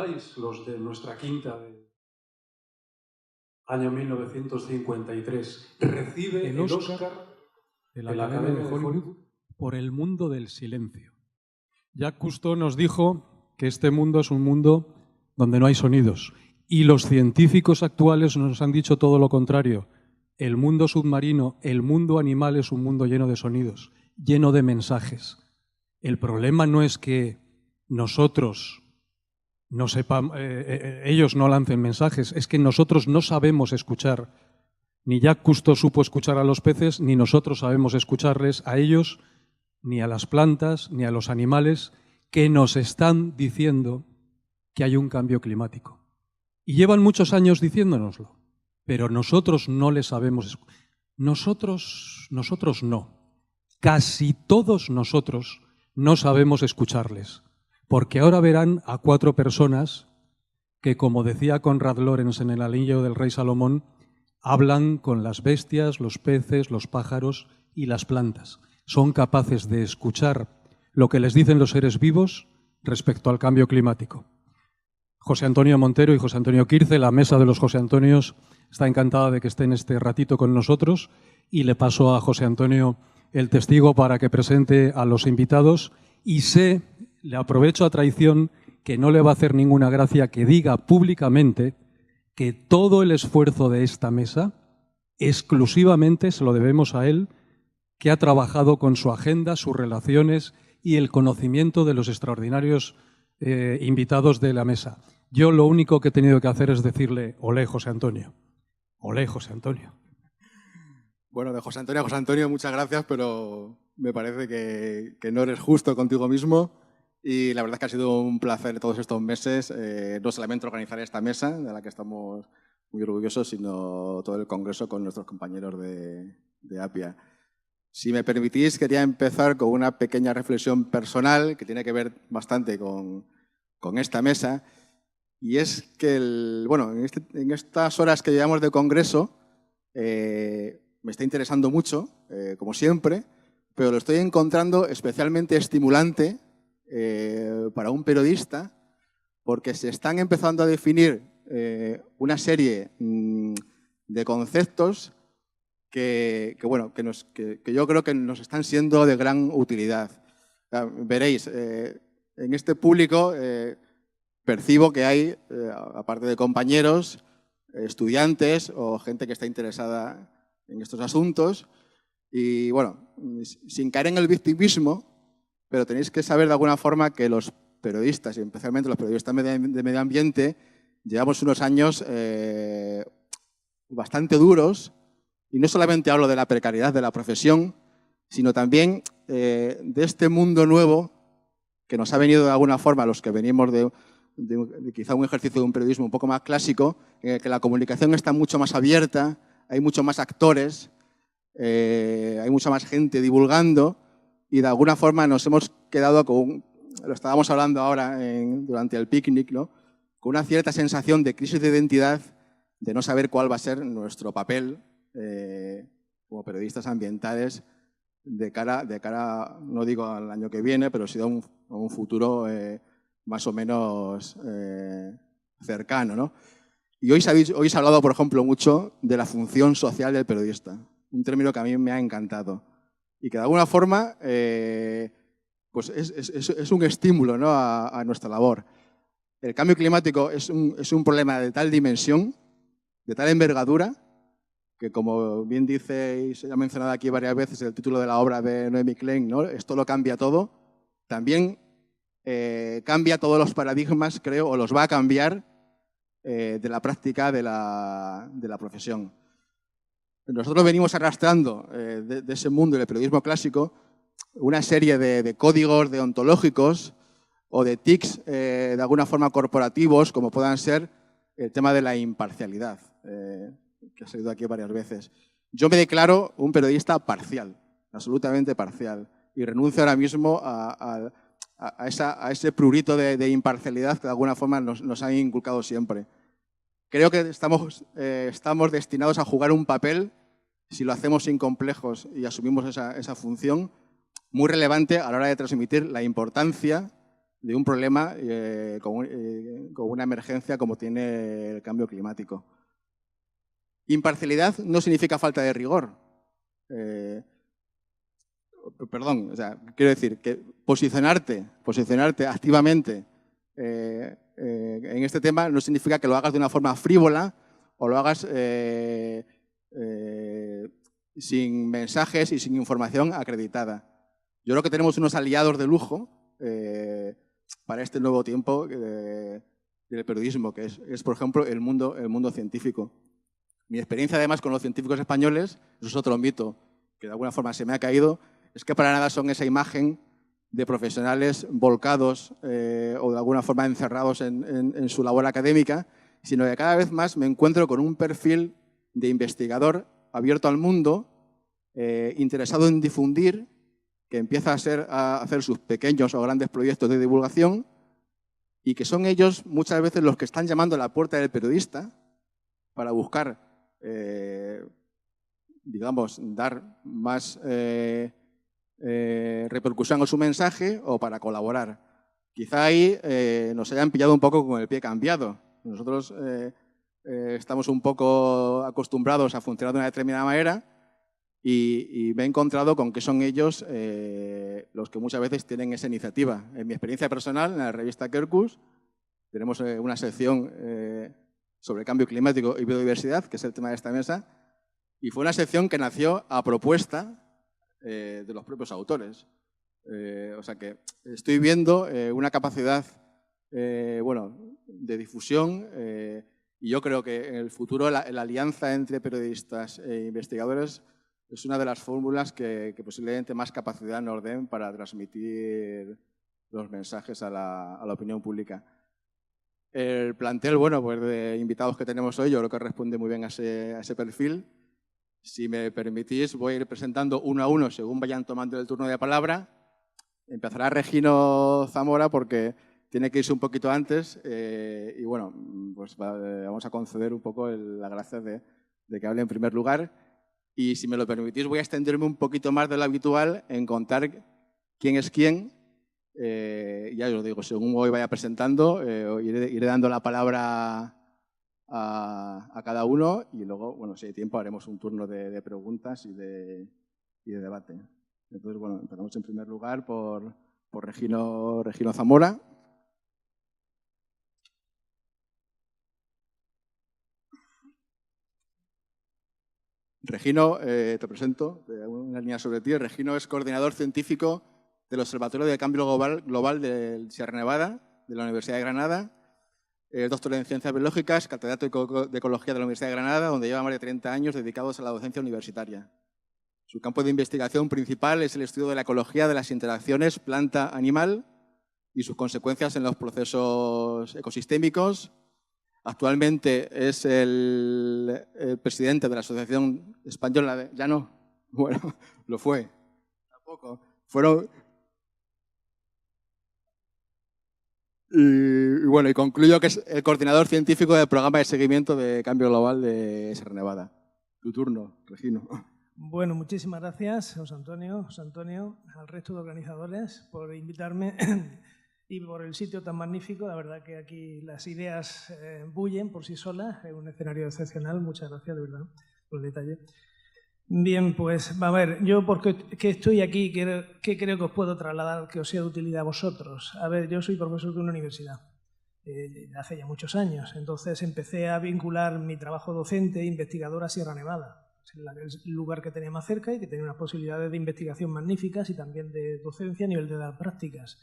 recordáis, los de nuestra quinta del año 1953, recibe el Oscar de la Academia de Hollywood por El mundo del silencio. Jacques Cousteau nos dijo que este mundo es un mundo donde no hay sonidos. Y los científicos actuales nos han dicho todo lo contrario. El mundo submarino, el mundo animal es un mundo lleno de sonidos, lleno de mensajes. El problema no es que nosotros no sepamos, ellos no lancen mensajes, es que nosotros no sabemos escuchar. Ni Jacques Cousteau supo escuchar a los peces, ni nosotros sabemos escucharles a ellos, ni a las plantas, ni a los animales que nos están diciendo que hay un cambio climático. Y llevan muchos años diciéndonoslo, pero nosotros no les sabemos. Nosotros no. Casi todos nosotros no sabemos escucharles, porque ahora verán a 4 personas que, como decía Konrad Lorenz en El anillo del rey Salomón, hablan con las bestias, los peces, los pájaros y las plantas. Son capaces de escuchar lo que les dicen los seres vivos respecto al cambio climático. José Antonio Montero y José Antonio Quirce, la mesa de los José Antonios, está encantada de que estén este ratito con nosotros y le paso a José Antonio el testigo para que presente a los invitados y le aprovecho a traición que no le va a hacer ninguna gracia que diga públicamente que todo el esfuerzo de esta mesa exclusivamente se lo debemos a él, que ha trabajado con su agenda, sus relaciones y el conocimiento de los extraordinarios invitados de la mesa. Yo lo único que he tenido que hacer es decirle, olé, José Antonio. Olé, José Antonio. Bueno, de José Antonio, muchas gracias, pero me parece que no eres justo contigo mismo y la verdad es que ha sido un placer todos estos meses, no solamente organizar esta mesa, de la que estamos muy orgullosos, sino todo el congreso con nuestros compañeros de APIA. Si me permitís, quería empezar con una pequeña reflexión personal que tiene que ver bastante con esta mesa. Y es que, en estas horas que llevamos de congreso, me está interesando mucho, como siempre, pero lo estoy encontrando especialmente estimulante para un periodista, porque se están empezando a definir una serie de conceptos que yo creo que nos están siendo de gran utilidad. Veréis, en este público percibo que hay, aparte de compañeros, estudiantes o gente que está interesada en estos asuntos. Y bueno, sin caer en el victimismo, pero tenéis que saber de alguna forma que los periodistas, y especialmente los periodistas de medio ambiente, llevamos unos años bastante duros. Y no solamente hablo de la precariedad de la profesión, sino también de este mundo nuevo que nos ha venido de alguna forma, los que venimos de quizá un ejercicio de un periodismo un poco más clásico, en el que la comunicación está mucho más abierta, hay mucho más actores, hay mucha más gente divulgando y de alguna forma nos hemos quedado con, lo estábamos hablando ahora durante el picnic, ¿no? Con una cierta sensación de crisis de identidad, de no saber cuál va a ser nuestro papel como periodistas ambientales de cara, no digo al año que viene, pero sí a un futuro más o menos cercano, ¿no? Y hoy se ha hablado, por ejemplo, mucho de la función social del periodista, un término que a mí me ha encantado y que de alguna forma pues es un estímulo, ¿no? a nuestra labor. El cambio climático es un problema de tal dimensión, de tal envergadura, que como bien dice y se ha mencionado aquí varias veces el título de la obra de Noemi Klein, ¿no? Esto lo cambia todo, también cambia todos los paradigmas, creo, o los va a cambiar de la práctica de la profesión. Nosotros venimos arrastrando de ese mundo del periodismo clásico una serie de códigos deontológicos o de tics de alguna forma corporativos, como puedan ser el tema de la imparcialidad, que ha salido aquí varias veces. Yo me declaro un periodista parcial, absolutamente parcial, y renuncio ahora mismo a ese prurito de imparcialidad que de alguna forma nos han inculcado siempre. Creo que estamos destinados a jugar un papel, si lo hacemos sin complejos y asumimos esa función, muy relevante a la hora de transmitir la importancia de un problema con una emergencia como tiene el cambio climático. Imparcialidad no significa falta de rigor. Perdón, o sea, quiero decir que posicionarte activamente en este tema no significa que lo hagas de una forma frívola o lo hagas sin mensajes y sin información acreditada. Yo creo que tenemos unos aliados de lujo para este nuevo tiempo del periodismo, que es, por ejemplo, el mundo científico. Mi experiencia, además, con los científicos españoles, eso es otro mito que de alguna forma se me ha caído, es que para nada son esa imagen de profesionales volcados o de alguna forma encerrados en su labor académica, sino que cada vez más me encuentro con un perfil de investigador abierto al mundo, interesado en difundir, que empieza a hacer sus pequeños o grandes proyectos de divulgación y que son ellos muchas veces los que están llamando a la puerta del periodista para buscar, digamos, dar más repercusión a su mensaje o para colaborar. Quizá ahí nos hayan pillado un poco con el pie cambiado. Nosotros estamos un poco acostumbrados a funcionar de una determinada manera y me he encontrado con que son ellos los que muchas veces tienen esa iniciativa. En mi experiencia personal, en la revista Quercus, tenemos una sección sobre cambio climático y biodiversidad, que es el tema de esta mesa, y fue una sección que nació a propuesta de los propios autores. O sea que estoy viendo una capacidad de difusión y yo creo que en el futuro la alianza entre periodistas e investigadores es una de las fórmulas que posiblemente más capacidad nos den para transmitir los mensajes a la opinión pública. El plantel, bueno, pues de invitados que tenemos hoy, yo creo que responde muy bien a ese perfil. Si me permitís, voy a ir presentando uno a uno según vayan tomando el turno de palabra. Empezará Regino Zamora porque tiene que irse un poquito antes y bueno, pues vamos a conceder un poco la gracia de que hable en primer lugar. Y si me lo permitís, voy a extenderme un poquito más de lo habitual en contar quién es quién. Ya os lo digo, según hoy vaya presentando, iré dando la palabra a cada uno y luego, bueno, si hay tiempo, haremos un turno de preguntas y de debate. Entonces, bueno, empezamos en primer lugar por Regino Zamora. Regino, te presento, una línea sobre ti. Regino es coordinador científico del Observatorio de Cambio Global de Sierra Nevada, de la Universidad de Granada. Es doctor en Ciencias Biológicas, catedrático de Ecología de la Universidad de Granada, donde lleva más de 30 años dedicados a la docencia universitaria. Su campo de investigación principal es el estudio de la ecología de las interacciones planta-animal y sus consecuencias en los procesos ecosistémicos. Actualmente es el presidente de la Asociación Española de... Ya no, bueno, lo fue. Tampoco. Fueron... Y bueno, y concluyo que es el coordinador científico del programa de seguimiento de cambio global de Sierra Nevada. Tu turno, Regino. Bueno, muchísimas gracias, José Antonio, al resto de organizadores por invitarme y por el sitio tan magnífico. La verdad que aquí las ideas bullen por sí solas, es un escenario excepcional. Muchas gracias, de verdad, por el detalle. Bien, pues a ver, yo porque estoy aquí, ¿qué creo que os puedo trasladar que os sea de utilidad a vosotros? A ver, yo soy profesor de una universidad hace ya muchos años, entonces empecé a vincular mi trabajo docente e investigador a Sierra Nevada. Es el lugar que tenía más cerca y que tenía unas posibilidades de investigación magníficas y también de docencia a nivel de dar prácticas.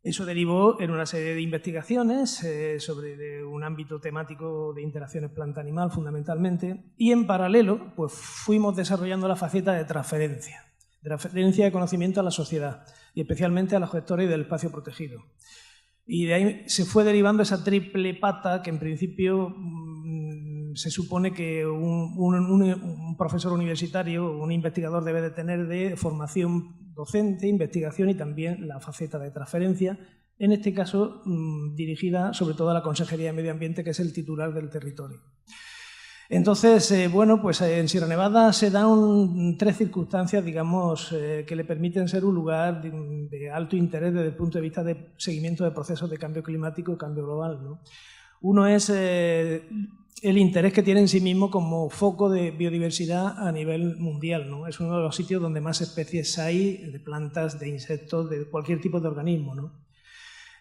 Eso derivó en una serie de investigaciones sobre un ámbito temático de interacciones planta-animal fundamentalmente y en paralelo pues, fuimos desarrollando la faceta de transferencia de conocimiento a la sociedad y especialmente a los gestores del espacio protegido. Y de ahí se fue derivando esa triple pata que en principio se supone que un profesor universitario, un investigador debe de tener de formación docente, investigación y también la faceta de transferencia, en este caso dirigida sobre todo a la Consejería de Medio Ambiente, que es el titular del territorio. Entonces, bueno, pues en Sierra Nevada se dan 3 circunstancias, digamos, que le permiten ser un lugar de alto interés desde el punto de vista de seguimiento de procesos de cambio climático y cambio global, ¿no? Uno es el interés que tiene en sí mismo como foco de biodiversidad a nivel mundial, ¿no? Es uno de los sitios donde más especies hay de plantas, de insectos, de cualquier tipo de organismo, ¿no?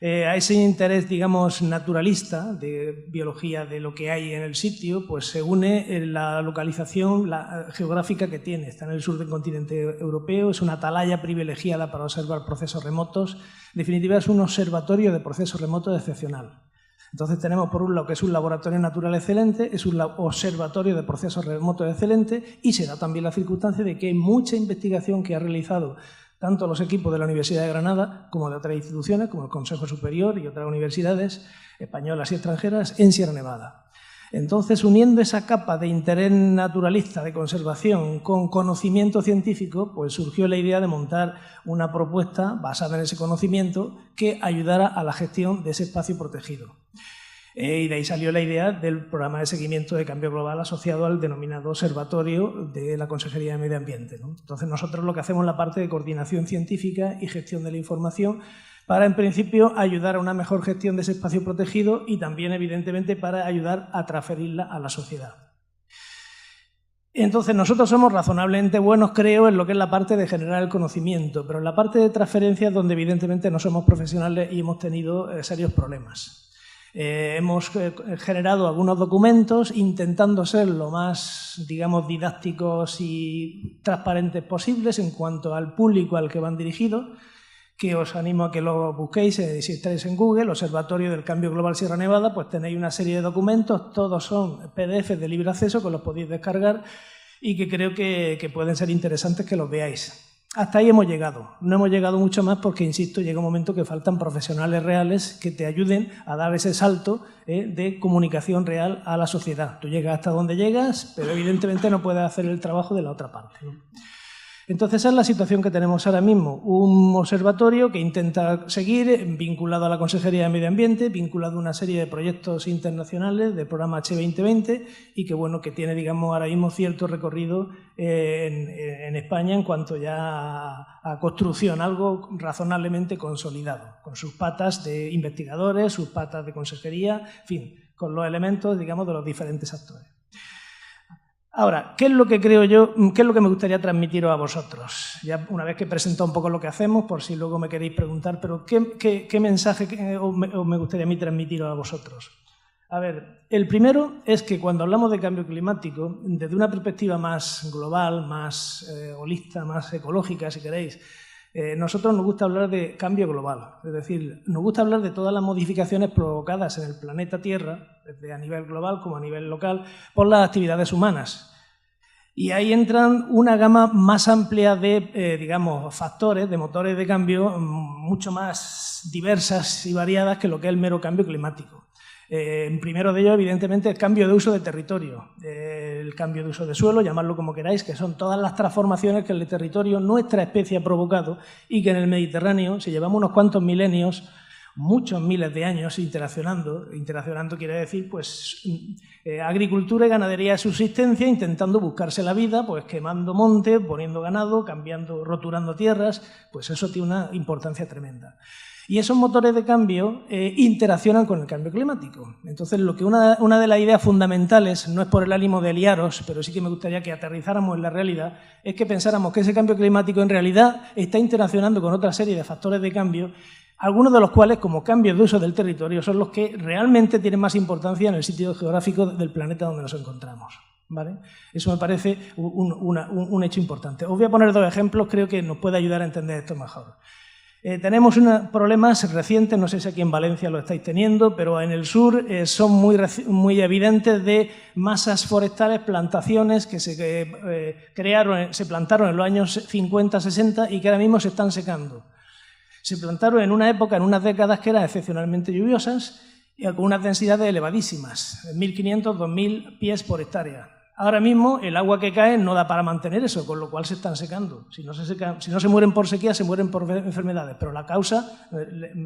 A ese interés, digamos, naturalista de biología de lo que hay en el sitio, pues se une la localización geográfica que tiene. Está en el sur del continente europeo, es una atalaya privilegiada para observar procesos remotos. En definitiva, es un observatorio de procesos remotos excepcional. Entonces tenemos por un lado que es un laboratorio natural excelente, es un observatorio de procesos remotos excelente y se da también la circunstancia de que hay mucha investigación que ha realizado tanto los equipos de la Universidad de Granada como de otras instituciones, como el Consejo Superior y otras universidades españolas y extranjeras en Sierra Nevada. Entonces, uniendo esa capa de interés naturalista, de conservación, con conocimiento científico, pues surgió la idea de montar una propuesta basada en ese conocimiento que ayudara a la gestión de ese espacio protegido. Y de ahí salió la idea del programa de seguimiento de cambio global asociado al denominado Observatorio de la Consejería de Medio Ambiente, ¿no? Entonces nosotros lo que hacemos es la parte de coordinación científica y gestión de la información para, en principio, ayudar a una mejor gestión de ese espacio protegido y también, evidentemente, para ayudar a transferirla a la sociedad. Entonces nosotros somos razonablemente buenos, creo, en lo que es la parte de generar el conocimiento, pero en la parte de transferencia es donde, evidentemente, no somos profesionales y hemos tenido serios problemas. Hemos generado algunos documentos intentando ser lo más, digamos, didácticos y transparentes posibles en cuanto al público al que van dirigidos, que os animo a que lo busquéis, si estáis en Google, Observatorio del Cambio Global Sierra Nevada, pues tenéis una serie de documentos, todos son PDFs de libre acceso que los podéis descargar y que creo que pueden ser interesantes que los veáis. Hasta ahí hemos llegado. No hemos llegado mucho más porque, insisto, llega un momento que faltan profesionales reales que te ayuden a dar ese salto de comunicación real a la sociedad. Tú llegas hasta donde llegas, pero evidentemente no puedes hacer el trabajo de la otra parte, ¿no? Entonces, esa es la situación que tenemos ahora mismo. Un observatorio que intenta seguir vinculado a la Consejería de Medio Ambiente, vinculado a una serie de proyectos internacionales del programa H2020 y que, bueno, que tiene, digamos, ahora mismo cierto recorrido en España en cuanto ya a construcción, algo razonablemente consolidado, con sus patas de investigadores, sus patas de consejería, en fin, con los elementos, digamos, de los diferentes actores. Ahora, ¿qué es lo que creo yo, qué es lo que me gustaría transmitiros a vosotros? Ya una vez que he presentado un poco lo que hacemos, por si luego me queréis preguntar, pero ¿qué mensaje me gustaría a mí transmitiros a vosotros? A ver, el primero es que cuando hablamos de cambio climático, desde una perspectiva más global, más holista, más ecológica, si queréis, nosotros nos gusta hablar de cambio global, es decir, nos gusta hablar de todas las modificaciones provocadas en el planeta Tierra, desde a nivel global como a nivel local, por las actividades humanas. Y ahí entran una gama más amplia de, digamos, factores, de motores de cambio, mucho más diversas y variadas que lo que es el mero cambio climático. Primero de ello, evidentemente, el cambio de uso de territorio, el cambio de uso de suelo, llamadlo como queráis, que son todas las transformaciones que el territorio nuestra especie ha provocado y que en el Mediterráneo, si llevamos unos cuantos milenios, muchos miles de años interaccionando quiere decir, pues, agricultura y ganadería de subsistencia, intentando buscarse la vida, pues quemando monte, poniendo ganado, cambiando, roturando tierras, pues eso tiene una importancia tremenda. Y esos motores de cambio interaccionan con el cambio climático. Entonces, lo que una de las ideas fundamentales, no es por el ánimo de liaros, pero sí que me gustaría que aterrizáramos en la realidad, es que pensáramos que ese cambio climático en realidad está interaccionando con otra serie de factores de cambio, algunos de los cuales, como cambios de uso del territorio, son los que realmente tienen más importancia en el sitio geográfico del planeta donde nos encontramos, ¿vale? Eso me parece un hecho importante. Os voy a poner 2 ejemplos, creo que nos puede ayudar a entender esto mejor. Tenemos problemas recientes, no sé si aquí en Valencia lo estáis teniendo, pero en el sur son muy evidentes de masas forestales, plantaciones que se plantaron en los años 50, 60 y que ahora mismo se están secando. Se plantaron en una época, en unas décadas que eran excepcionalmente lluviosas y con unas densidades elevadísimas, 1.500, 2.000 pies por hectárea. Ahora mismo el agua que cae no da para mantener eso, con lo cual se están secando. Si no se mueren por sequía, se mueren por enfermedades, pero la causa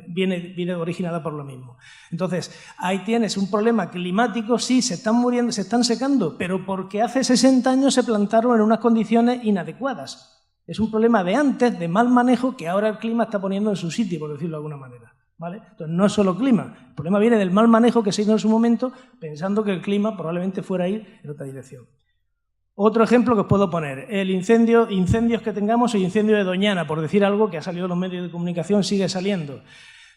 viene originada por lo mismo. Entonces, ahí tienes un problema climático, sí, se están muriendo, se están secando, pero porque hace 60 años se plantaron en unas condiciones inadecuadas. Es un problema de antes, de mal manejo, que ahora el clima está poniendo en su sitio, por decirlo de alguna manera. ¿Vale? Entonces, no es solo clima, el problema viene del mal manejo que se hizo en su momento, pensando que el clima probablemente fuera a ir en otra dirección. Otro ejemplo que os puedo poner, el incendios que tengamos, el incendio de Doñana, por decir algo que ha salido en los medios de comunicación, sigue saliendo.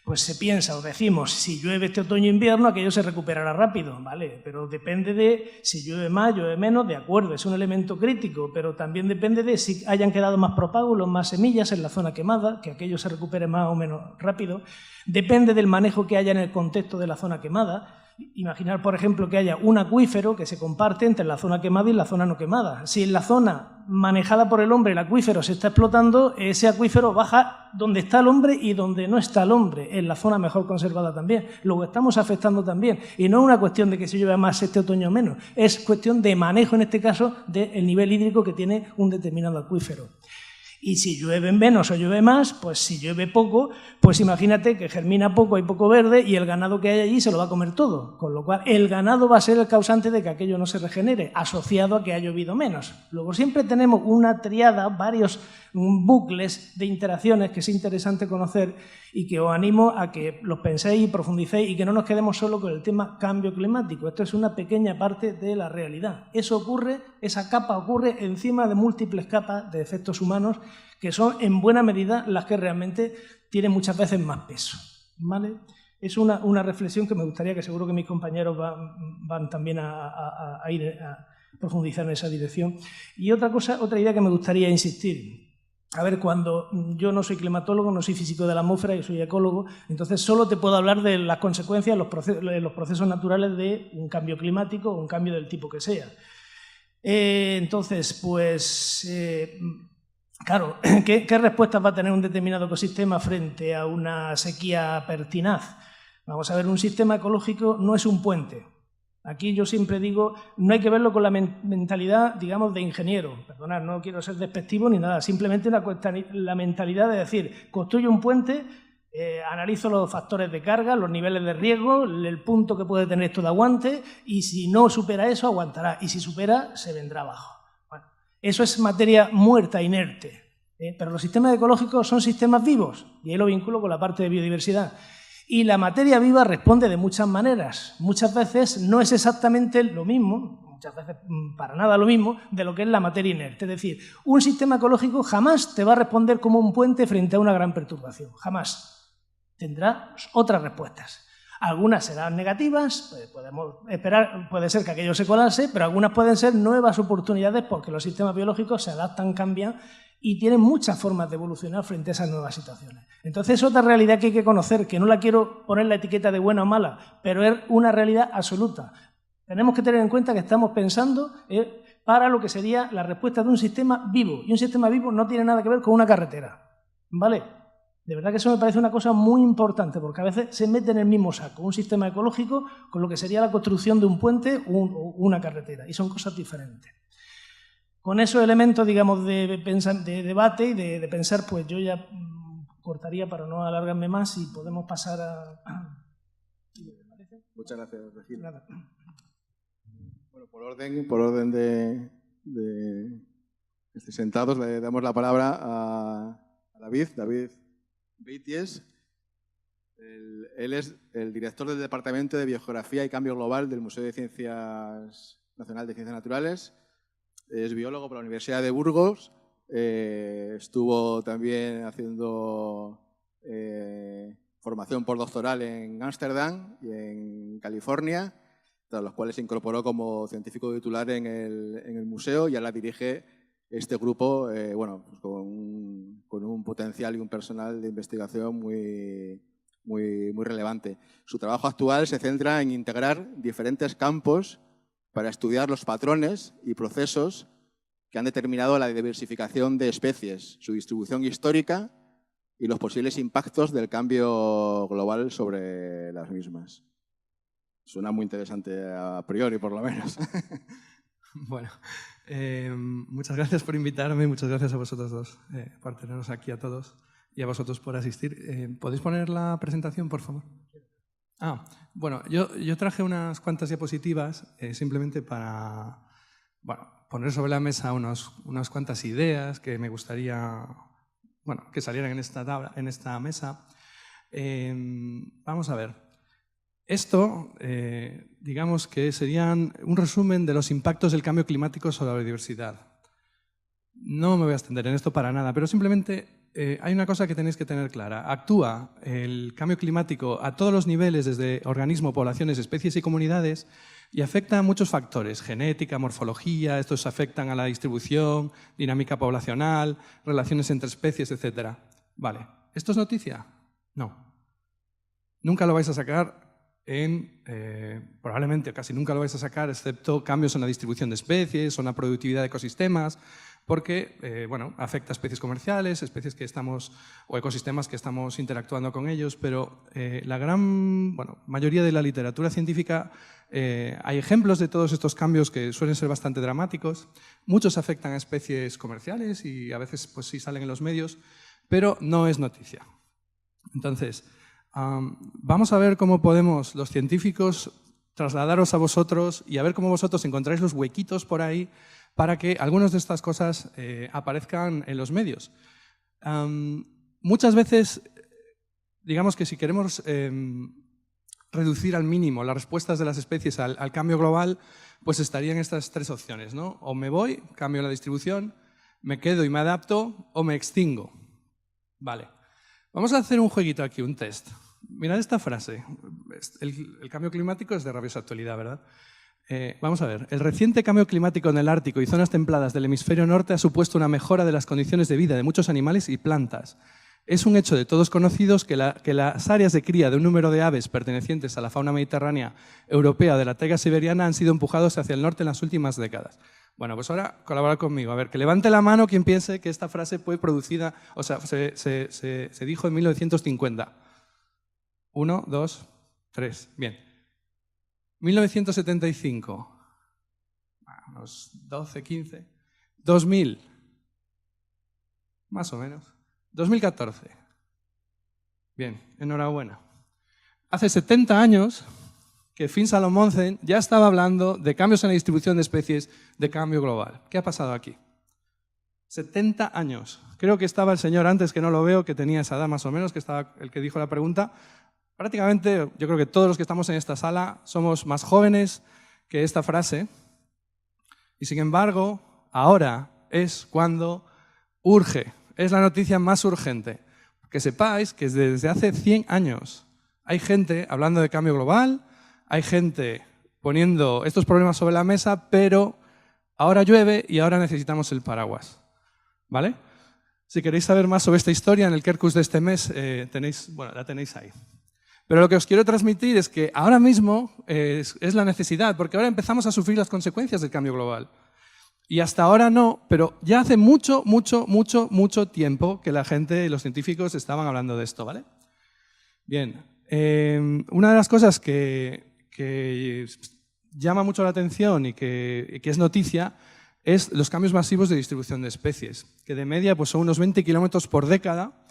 Pues se piensa o decimos, si llueve este otoño-invierno, aquello se recuperará rápido, ¿vale? Pero depende de si llueve más, llueve menos, de acuerdo, es un elemento crítico, pero también depende de si hayan quedado más propágulos, más semillas en la zona quemada, que aquello se recupere más o menos rápido. Depende del manejo que haya en el contexto de la zona quemada. Imaginar, por ejemplo, que haya un acuífero que se comparte entre la zona quemada y la zona no quemada. Si en la zona manejada por el hombre el acuífero se está explotando, ese acuífero baja donde está el hombre y donde no está el hombre, en la zona mejor conservada también. Lo estamos afectando también. Y no es una cuestión de que se llueva más este otoño o menos, es cuestión de manejo, en este caso, del nivel hídrico que tiene un determinado acuífero. Y si llueve menos o llueve más, pues si llueve poco, pues imagínate que germina poco, hay poco verde y el ganado que hay allí se lo va a comer todo. Con lo cual, el ganado va a ser el causante de que aquello no se regenere, asociado a que ha llovido menos. Luego, siempre tenemos una triada, varios bucles de interacciones que es interesante conocer y que os animo a que los penséis y profundicéis y que no nos quedemos solo con el tema cambio climático. Esto es una pequeña parte de la realidad. Eso ocurre, esa capa ocurre encima de múltiples capas de efectos humanos que son en buena medida las que realmente tienen muchas veces más peso, ¿vale? Es una reflexión que me gustaría, que seguro que mis compañeros van también a ir a profundizar en esa dirección. Y otra idea que me gustaría insistir. A ver, cuando yo no soy climatólogo, no soy físico de la atmósfera, yo soy ecólogo, entonces solo te puedo hablar de las consecuencias, los procesos naturales de un cambio climático o un cambio del tipo que sea. Entonces, pues, claro, ¿qué respuestas va a tener un determinado ecosistema frente a una sequía pertinaz? Vamos a ver, un sistema ecológico no es un puente. Aquí yo siempre digo, no hay que verlo con la mentalidad, digamos, de ingeniero. Perdonad, no quiero ser despectivo ni nada, simplemente la mentalidad de decir, construyo un puente, analizo los factores de carga, los niveles de riesgo, el punto que puede tener esto de aguante, y si no supera eso, aguantará, y si supera, se vendrá abajo. Bueno, eso es materia muerta, inerte. Pero los sistemas ecológicos son sistemas vivos, y ahí lo vinculo con la parte de biodiversidad. Y la materia viva responde de muchas maneras. Muchas veces no es exactamente lo mismo, muchas veces para nada lo mismo, de lo que es la materia inerte. Es decir, un sistema ecológico jamás te va a responder como un puente frente a una gran perturbación. Jamás. Tendrá otras respuestas. Algunas serán negativas, podemos esperar, puede ser que aquello se colapse, pero algunas pueden ser nuevas oportunidades porque los sistemas biológicos se adaptan, cambian y tienen muchas formas de evolucionar frente a esas nuevas situaciones. Entonces, es otra realidad que hay que conocer, que no la quiero poner la etiqueta de buena o mala, pero es una realidad absoluta. Tenemos que tener en cuenta que estamos pensando para lo que sería la respuesta de un sistema vivo, y un sistema vivo no tiene nada que ver con una carretera, ¿vale? De verdad que eso me parece una cosa muy importante, porque a veces se mete en el mismo saco un sistema ecológico con lo que sería la construcción de un puente o una carretera, y son cosas diferentes. Con esos elementos, digamos, de debate y de pensar, pues yo ya cortaría para no alargarme más y podemos pasar a... Muchas gracias, Regina. Bueno, por orden de sentados, le damos la palabra a David Beities. Él es el director del Departamento de Biogeografía y Cambio Global del Museo de Ciencias Nacional de Ciencias Naturales. Es biólogo por la Universidad de Burgos. Estuvo también haciendo formación postdoctoral en Ámsterdam y en California, tras los cuales se incorporó como científico titular en el museo y ahora dirige este grupo bueno, pues con un potencial y un personal de investigación muy relevante. Su trabajo actual se centra en integrar diferentes campos para estudiar los patrones y procesos que han determinado la diversificación de especies, su distribución histórica y los posibles impactos del cambio global sobre las mismas. Suena muy interesante a priori, por lo menos. Bueno, muchas gracias por invitarme, muchas gracias a vosotros dos por tenernos aquí a todos y a vosotros por asistir. ¿Podéis poner la presentación, por favor? Bueno, yo traje unas cuantas diapositivas simplemente para poner sobre la mesa unas cuantas ideas que me gustaría que salieran en esta mesa. Vamos a ver. Esto, digamos que serían un resumen de los impactos del cambio climático sobre la biodiversidad. No me voy a extender en esto para nada, pero simplemente hay una cosa que tenéis que tener clara. Actúa el cambio climático a todos los niveles, desde organismos, poblaciones, especies y comunidades, y afecta a muchos factores: genética, morfología, estos afectan a la distribución, dinámica poblacional, relaciones entre especies, etc. Vale, ¿esto es noticia? No. Nunca lo vais a sacar probablemente casi nunca lo vais a sacar, excepto cambios en la distribución de especies o en la productividad de ecosistemas, porque afecta a especies comerciales, especies que o ecosistemas que estamos interactuando con ellos, pero la gran mayoría de la literatura científica hay ejemplos de todos estos cambios que suelen ser bastante dramáticos. Muchos afectan a especies comerciales y a veces pues sí salen en los medios, pero no es noticia. Entonces, vamos a ver cómo podemos los científicos trasladaros a vosotros y a ver cómo vosotros encontráis los huequitos por ahí para que algunas de estas cosas aparezcan en los medios. Muchas veces, digamos que si queremos reducir al mínimo las respuestas de las especies al cambio global, pues estarían estas tres opciones, ¿no? O me voy, cambio la distribución, me quedo y me adapto, o me extingo. Vale. Vamos a hacer un jueguito aquí, un test. Mirad esta frase. El cambio climático es de rabiosa actualidad, ¿verdad? Vamos a ver. El reciente cambio climático en el Ártico y zonas templadas del hemisferio norte ha supuesto una mejora de las condiciones de vida de muchos animales y plantas. Es un hecho de todos conocidos que las áreas de cría de un número de aves pertenecientes a la fauna mediterránea europea de la taiga siberiana han sido empujados hacia el norte en las últimas décadas. Bueno, pues ahora colaborad conmigo. A ver, que levante la mano quien piense que esta frase fue producida, o sea, se dijo en 1950. 1, 2, 3. Bien. 1975. Unos 12, 15. 2000. Más o menos. 2014. Bien, enhorabuena. Hace 70 años que Finn Salomonsson ya estaba hablando de cambios en la distribución de especies, de cambio global. ¿Qué ha pasado aquí? 70 años. Creo que estaba el señor antes, que no lo veo, que tenía esa edad más o menos, que estaba el que dijo la pregunta. Prácticamente, yo creo que todos los que estamos en esta sala somos más jóvenes que esta frase. Y sin embargo, ahora es cuando urge, es la noticia más urgente. Que sepáis que desde hace 100 años hay gente hablando de cambio global, hay gente poniendo estos problemas sobre la mesa, pero ahora llueve y ahora necesitamos el paraguas. ¿Vale? Si queréis saber más sobre esta historia, en el Kerkus de este mes la tenéis ahí. Pero lo que os quiero transmitir es que ahora mismo es la necesidad, porque ahora empezamos a sufrir las consecuencias del cambio global. Y hasta ahora no, pero ya hace mucho tiempo que la gente y los científicos estaban hablando de esto, ¿vale? Bien, una de las cosas que llama mucho la atención y que es noticia es los cambios masivos de distribución de especies, que de media pues, son unos 20 kilómetros por década,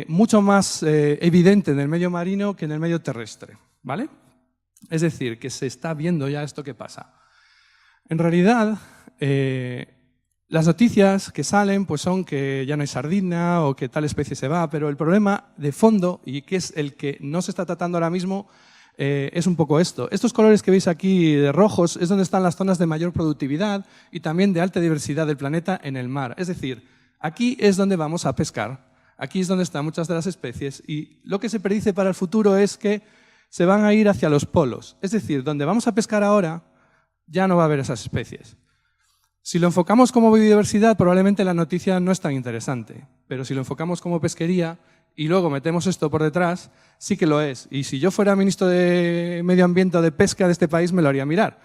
mucho más evidente en el medio marino que en el medio terrestre, ¿vale? Es decir, que se está viendo ya esto que pasa. En realidad, las noticias que salen pues son que ya no hay sardina o que tal especie se va, pero el problema de fondo, y que es el que no se está tratando ahora mismo, es un poco esto. Estos colores que veis aquí de rojos es donde están las zonas de mayor productividad y también de alta diversidad del planeta en el mar. Es decir, aquí es donde vamos a pescar, aquí es donde están muchas de las especies y lo que se predice para el futuro es que se van a ir hacia los polos. Es decir, donde vamos a pescar ahora ya no va a haber esas especies. Si lo enfocamos como biodiversidad, probablemente la noticia no es tan interesante, pero si lo enfocamos como pesquería y luego metemos esto por detrás, sí que lo es. Y si yo fuera ministro de Medio Ambiente o de Pesca de este país, me lo haría mirar.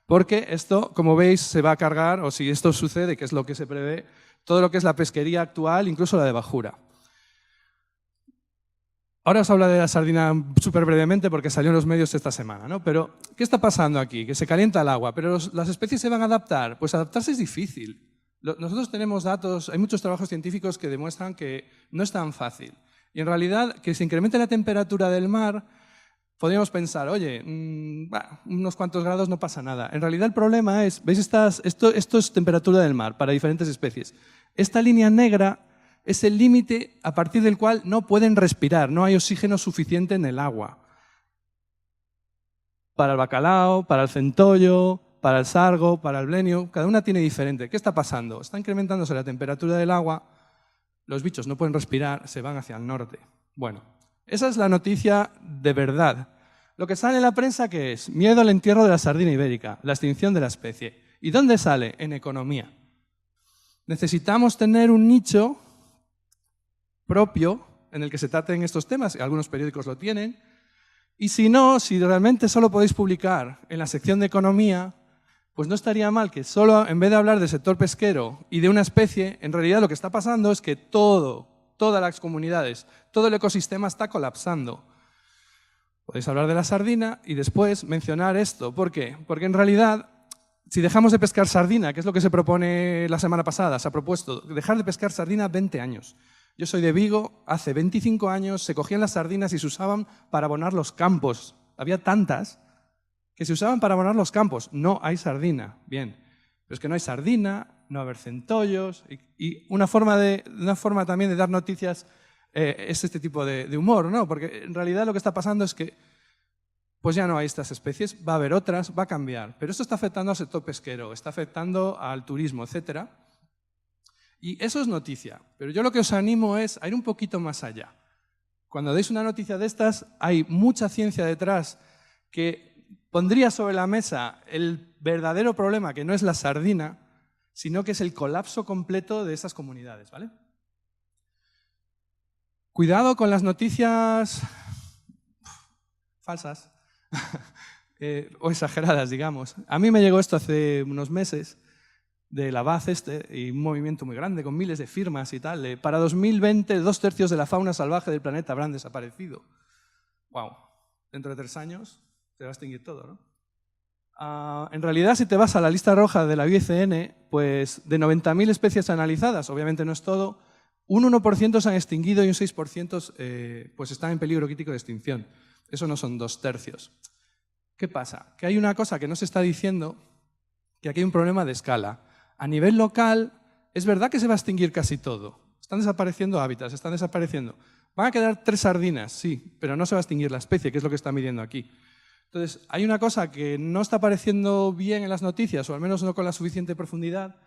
Porque esto, como veis, se va a cargar, o si esto sucede, que es lo que se prevé, todo lo que es la pesquería actual, incluso la de bajura. Ahora os hablo de la sardina súper brevemente porque salió en los medios esta semana, ¿no? Pero, ¿qué está pasando aquí? Que se calienta el agua, pero las especies se van a adaptar. Pues adaptarse es difícil. Nosotros tenemos datos, hay muchos trabajos científicos que demuestran que no es tan fácil. Y en realidad, que se incremente la temperatura del mar, podríamos pensar, oye, unos cuantos grados no pasa nada. En realidad el problema es, ¿veis? Esto es temperatura del mar para diferentes especies. Esta línea negra es el límite a partir del cual no pueden respirar, no hay oxígeno suficiente en el agua. Para el bacalao, para el centollo, para el sargo, para el blenio, cada una tiene diferente. ¿Qué está pasando? Está incrementándose la temperatura del agua, los bichos no pueden respirar, se van hacia el norte. Bueno, esa es la noticia de verdad. Lo que sale en la prensa, ¿qué es? Miedo al entierro de la sardina ibérica, la extinción de la especie. ¿Y dónde sale? En economía. Necesitamos tener un nicho propio en el que se traten estos temas, algunos periódicos lo tienen, y si no, si realmente solo podéis publicar en la sección de economía, pues no estaría mal que solo, en vez de hablar del sector pesquero y de una especie, en realidad lo que está pasando es que todas las comunidades, todo el ecosistema está colapsando. Podéis hablar de la sardina y después mencionar esto. ¿Por qué? Porque en realidad, si dejamos de pescar sardina, que es lo que se propone la semana pasada, se ha propuesto dejar de pescar sardina 20 años. Yo soy de Vigo, hace 25 años se cogían las sardinas y se usaban para abonar los campos. Había tantas que se usaban para abonar los campos. No hay sardina. Bien, pero es que no hay sardina, no va a haber centollos. Y una forma también de dar noticias es este tipo de humor, ¿no? Porque en realidad lo que está pasando es que pues ya no hay estas especies, va a haber otras, va a cambiar. Pero esto está afectando al sector pesquero, está afectando al turismo, etcétera. Y eso es noticia, pero yo lo que os animo es a ir un poquito más allá. Cuando deis una noticia de estas, hay mucha ciencia detrás que pondría sobre la mesa el verdadero problema, que no es la sardina, sino que es el colapso completo de esas comunidades, ¿vale? Cuidado con las noticias falsas o exageradas, digamos. A mí me llegó esto hace unos meses, de la BAZ y un movimiento muy grande con miles de firmas y tal. Para 2020, 2/3 de la fauna salvaje del planeta habrán desaparecido. ¡Wow! Dentro de 3 años se va a extinguir todo, ¿no? En realidad, si te vas a la lista roja de la IUCN, pues de 90.000 especies analizadas, obviamente no es todo, un 1% se han extinguido y un 6% pues están en peligro crítico de extinción. Eso no son 2/3. ¿Qué pasa? Que hay una cosa que no se está diciendo, que aquí hay un problema de escala. A nivel local, es verdad que se va a extinguir casi todo. Están desapareciendo hábitats, están desapareciendo. Van a quedar 3 sardinas, sí, pero no se va a extinguir la especie, que es lo que está midiendo aquí. Entonces, hay una cosa que no está apareciendo bien en las noticias, o al menos no con la suficiente profundidad,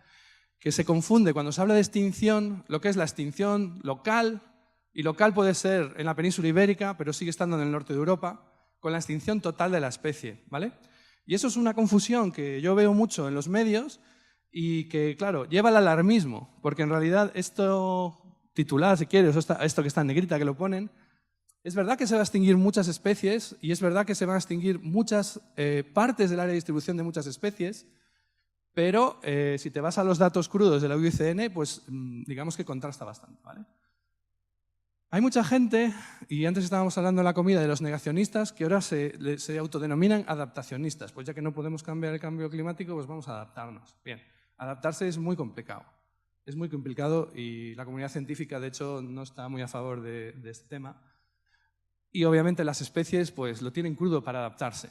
que se confunde cuando se habla de extinción, lo que es la extinción local, y local puede ser en la península ibérica, pero sigue estando en el norte de Europa, con la extinción total de la especie, ¿vale? Y eso es una confusión que yo veo mucho en los medios y que, claro, lleva al alarmismo, porque en realidad esto titular, si quieres, esto que está en negrita que lo ponen, es verdad que se va a extinguir muchas especies y es verdad que se van a extinguir muchas partes del área de distribución de muchas especies, pero si te vas a los datos crudos de la IUCN, pues digamos que contrasta bastante, ¿vale? Hay mucha gente, y antes estábamos hablando en la comida de los negacionistas, que ahora se autodenominan adaptacionistas. Pues ya que no podemos cambiar el cambio climático, pues vamos a adaptarnos. Bien, adaptarse es muy complicado. Es muy complicado y la comunidad científica, de hecho, no está muy a favor de este tema. Y obviamente las especies pues lo tienen crudo para adaptarse.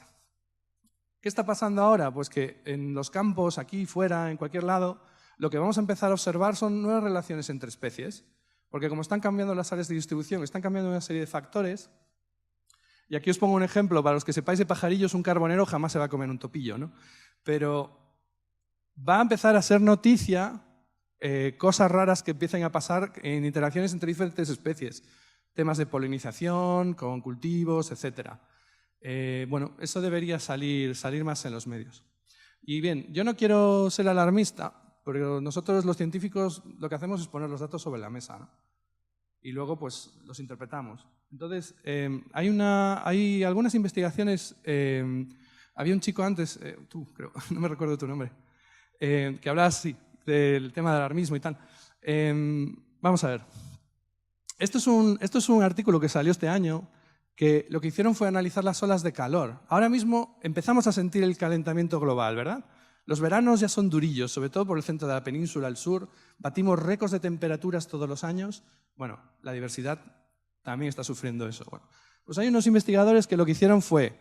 ¿Qué está pasando ahora? Pues que en los campos, aquí, fuera, en cualquier lado, lo que vamos a empezar a observar son nuevas relaciones entre especies. Porque como están cambiando las áreas de distribución, están cambiando una serie de factores, y aquí os pongo un ejemplo, para los que sepáis de pajarillos, un carbonero jamás se va a comer un topillo, ¿no? Pero va a empezar a ser noticia cosas raras que empiecen a pasar en interacciones entre diferentes especies, temas de polinización, con cultivos, etc. Bueno, eso debería salir más en los medios. Y bien, yo no quiero ser alarmista, porque nosotros los científicos lo que hacemos es poner los datos sobre la mesa, ¿no? Y luego pues los interpretamos. Entonces, hay algunas investigaciones, había un chico antes, tú creo, no me recuerdo tu nombre, que hablaba así del tema del alarmismo y tal. Vamos a ver, Esto es un artículo que salió este año, que lo que hicieron fue analizar las olas de calor. Ahora mismo empezamos a sentir el calentamiento global, ¿verdad? Los veranos ya son durillos, sobre todo por el centro de la península, al sur. Batimos récords de temperaturas todos los años. Bueno, la diversidad también está sufriendo eso. Bueno, pues hay unos investigadores que lo que hicieron fue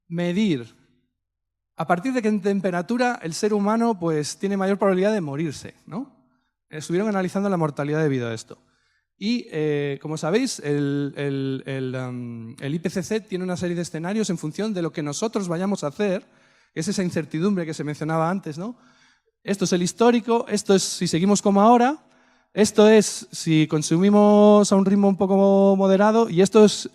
medir a partir de qué temperatura el ser humano pues, tiene mayor probabilidad de morirse, ¿no? Estuvieron analizando la mortalidad debido a esto. Y, como sabéis, el IPCC tiene una serie de escenarios en función de lo que nosotros vayamos a hacer, que es esa incertidumbre que se mencionaba antes, ¿no? Esto es el histórico, esto es si seguimos como ahora, esto es si consumimos a un ritmo un poco moderado y esto es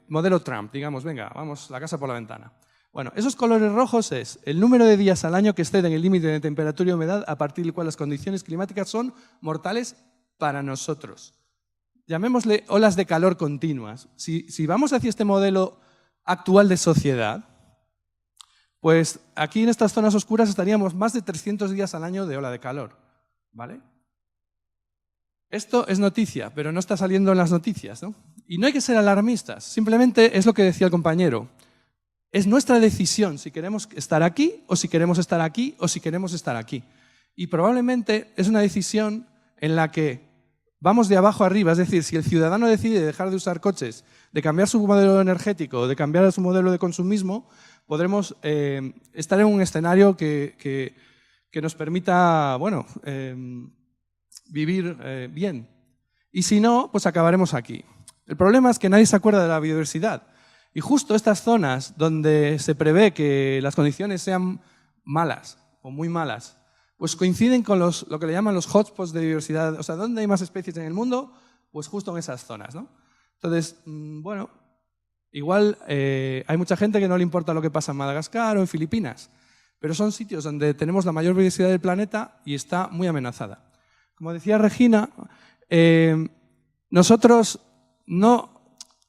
modelo Trump, digamos, venga, vamos, la casa por la ventana. Bueno, esos colores rojos es el número de días al año que exceden el límite de temperatura y humedad a partir del cual las condiciones climáticas son mortales para nosotros. Llamémosle olas de calor continuas. Si vamos hacia este modelo actual de sociedad, pues aquí en estas zonas oscuras estaríamos más de 300 días al año de ola de calor, ¿vale? Esto es noticia, pero no está saliendo en las noticias, ¿no? Y no hay que ser alarmistas, simplemente es lo que decía el compañero. Es nuestra decisión si queremos estar aquí o si queremos estar aquí o si queremos estar aquí. Y probablemente es una decisión en la que vamos de abajo arriba, es decir, si el ciudadano decide dejar de usar coches, de cambiar su modelo energético, de cambiar su modelo de consumismo, podremos estar en un escenario que nos permita, bueno, vivir bien. Y si no, pues acabaremos aquí. El problema es que nadie se acuerda de la biodiversidad. Y justo estas zonas donde se prevé que las condiciones sean malas o muy malas, pues coinciden con lo que le llaman los hotspots de biodiversidad. O sea, ¿dónde hay más especies en el mundo? Pues justo en esas zonas, ¿no? Entonces, bueno, igual hay mucha gente que no le importa lo que pasa en Madagascar o en Filipinas, pero son sitios donde tenemos la mayor biodiversidad del planeta y está muy amenazada. Como decía Regina, nosotros no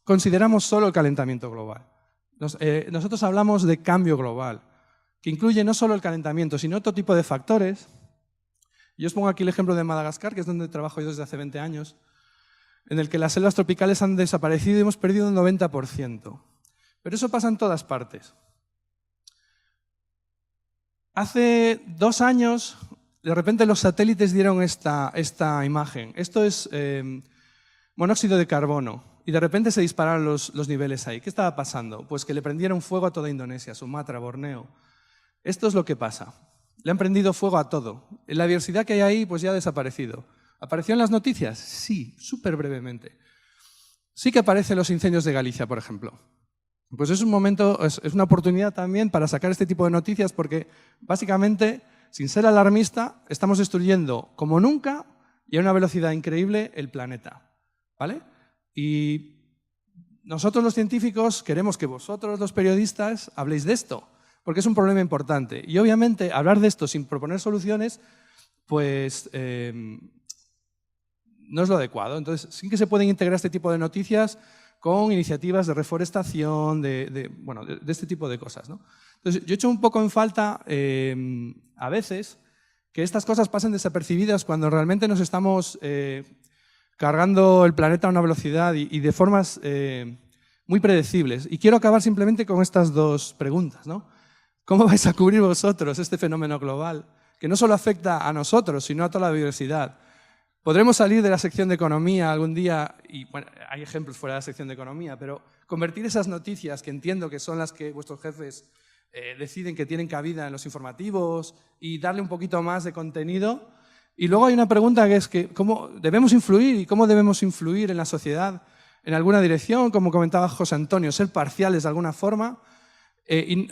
consideramos solo el calentamiento global. Nosotros hablamos de cambio global, que incluye no solo el calentamiento, sino otro tipo de factores. Yo os pongo aquí el ejemplo de Madagascar, que es donde trabajo yo desde hace 20 años, en el que las selvas tropicales han desaparecido y hemos perdido un 90%. Pero eso pasa en todas partes. Hace 2 años, de repente los satélites dieron esta imagen. Esto es monóxido de carbono. Y de repente se dispararon los niveles ahí. ¿Qué estaba pasando? Pues que le prendieron fuego a toda Indonesia, Sumatra, Borneo. Esto es lo que pasa. Le han prendido fuego a todo. La diversidad que hay ahí pues ya ha desaparecido. ¿Apareció en las noticias? Sí, súper brevemente. Sí que aparecen los incendios de Galicia, por ejemplo. Pues es un momento, es una oportunidad también para sacar este tipo de noticias porque básicamente, sin ser alarmista, estamos destruyendo como nunca y a una velocidad increíble el planeta. ¿Vale? Y nosotros los científicos queremos que vosotros los periodistas habléis de esto, porque es un problema importante. Y obviamente hablar de esto sin proponer soluciones, pues no es lo adecuado. Entonces sí que se pueden integrar este tipo de noticias con iniciativas de reforestación, de este tipo de cosas, ¿no? Entonces yo echo un poco en falta a veces que estas cosas pasen desapercibidas cuando realmente nos estamos cargando el planeta a una velocidad y de formas muy predecibles. Y quiero acabar simplemente con estas 2 preguntas, ¿no? ¿Cómo vais a cubrir vosotros este fenómeno global que no solo afecta a nosotros, sino a toda la biodiversidad? ¿Podremos salir de la sección de economía algún día? Y bueno, hay ejemplos fuera de la sección de economía, pero convertir esas noticias, que entiendo que son las que vuestros jefes deciden que tienen cabida en los informativos, y darle un poquito más de contenido. Y luego hay una pregunta que es ¿cómo debemos influir y cómo debemos influir en la sociedad en alguna dirección? Como comentaba José Antonio, ser parciales de alguna forma. Y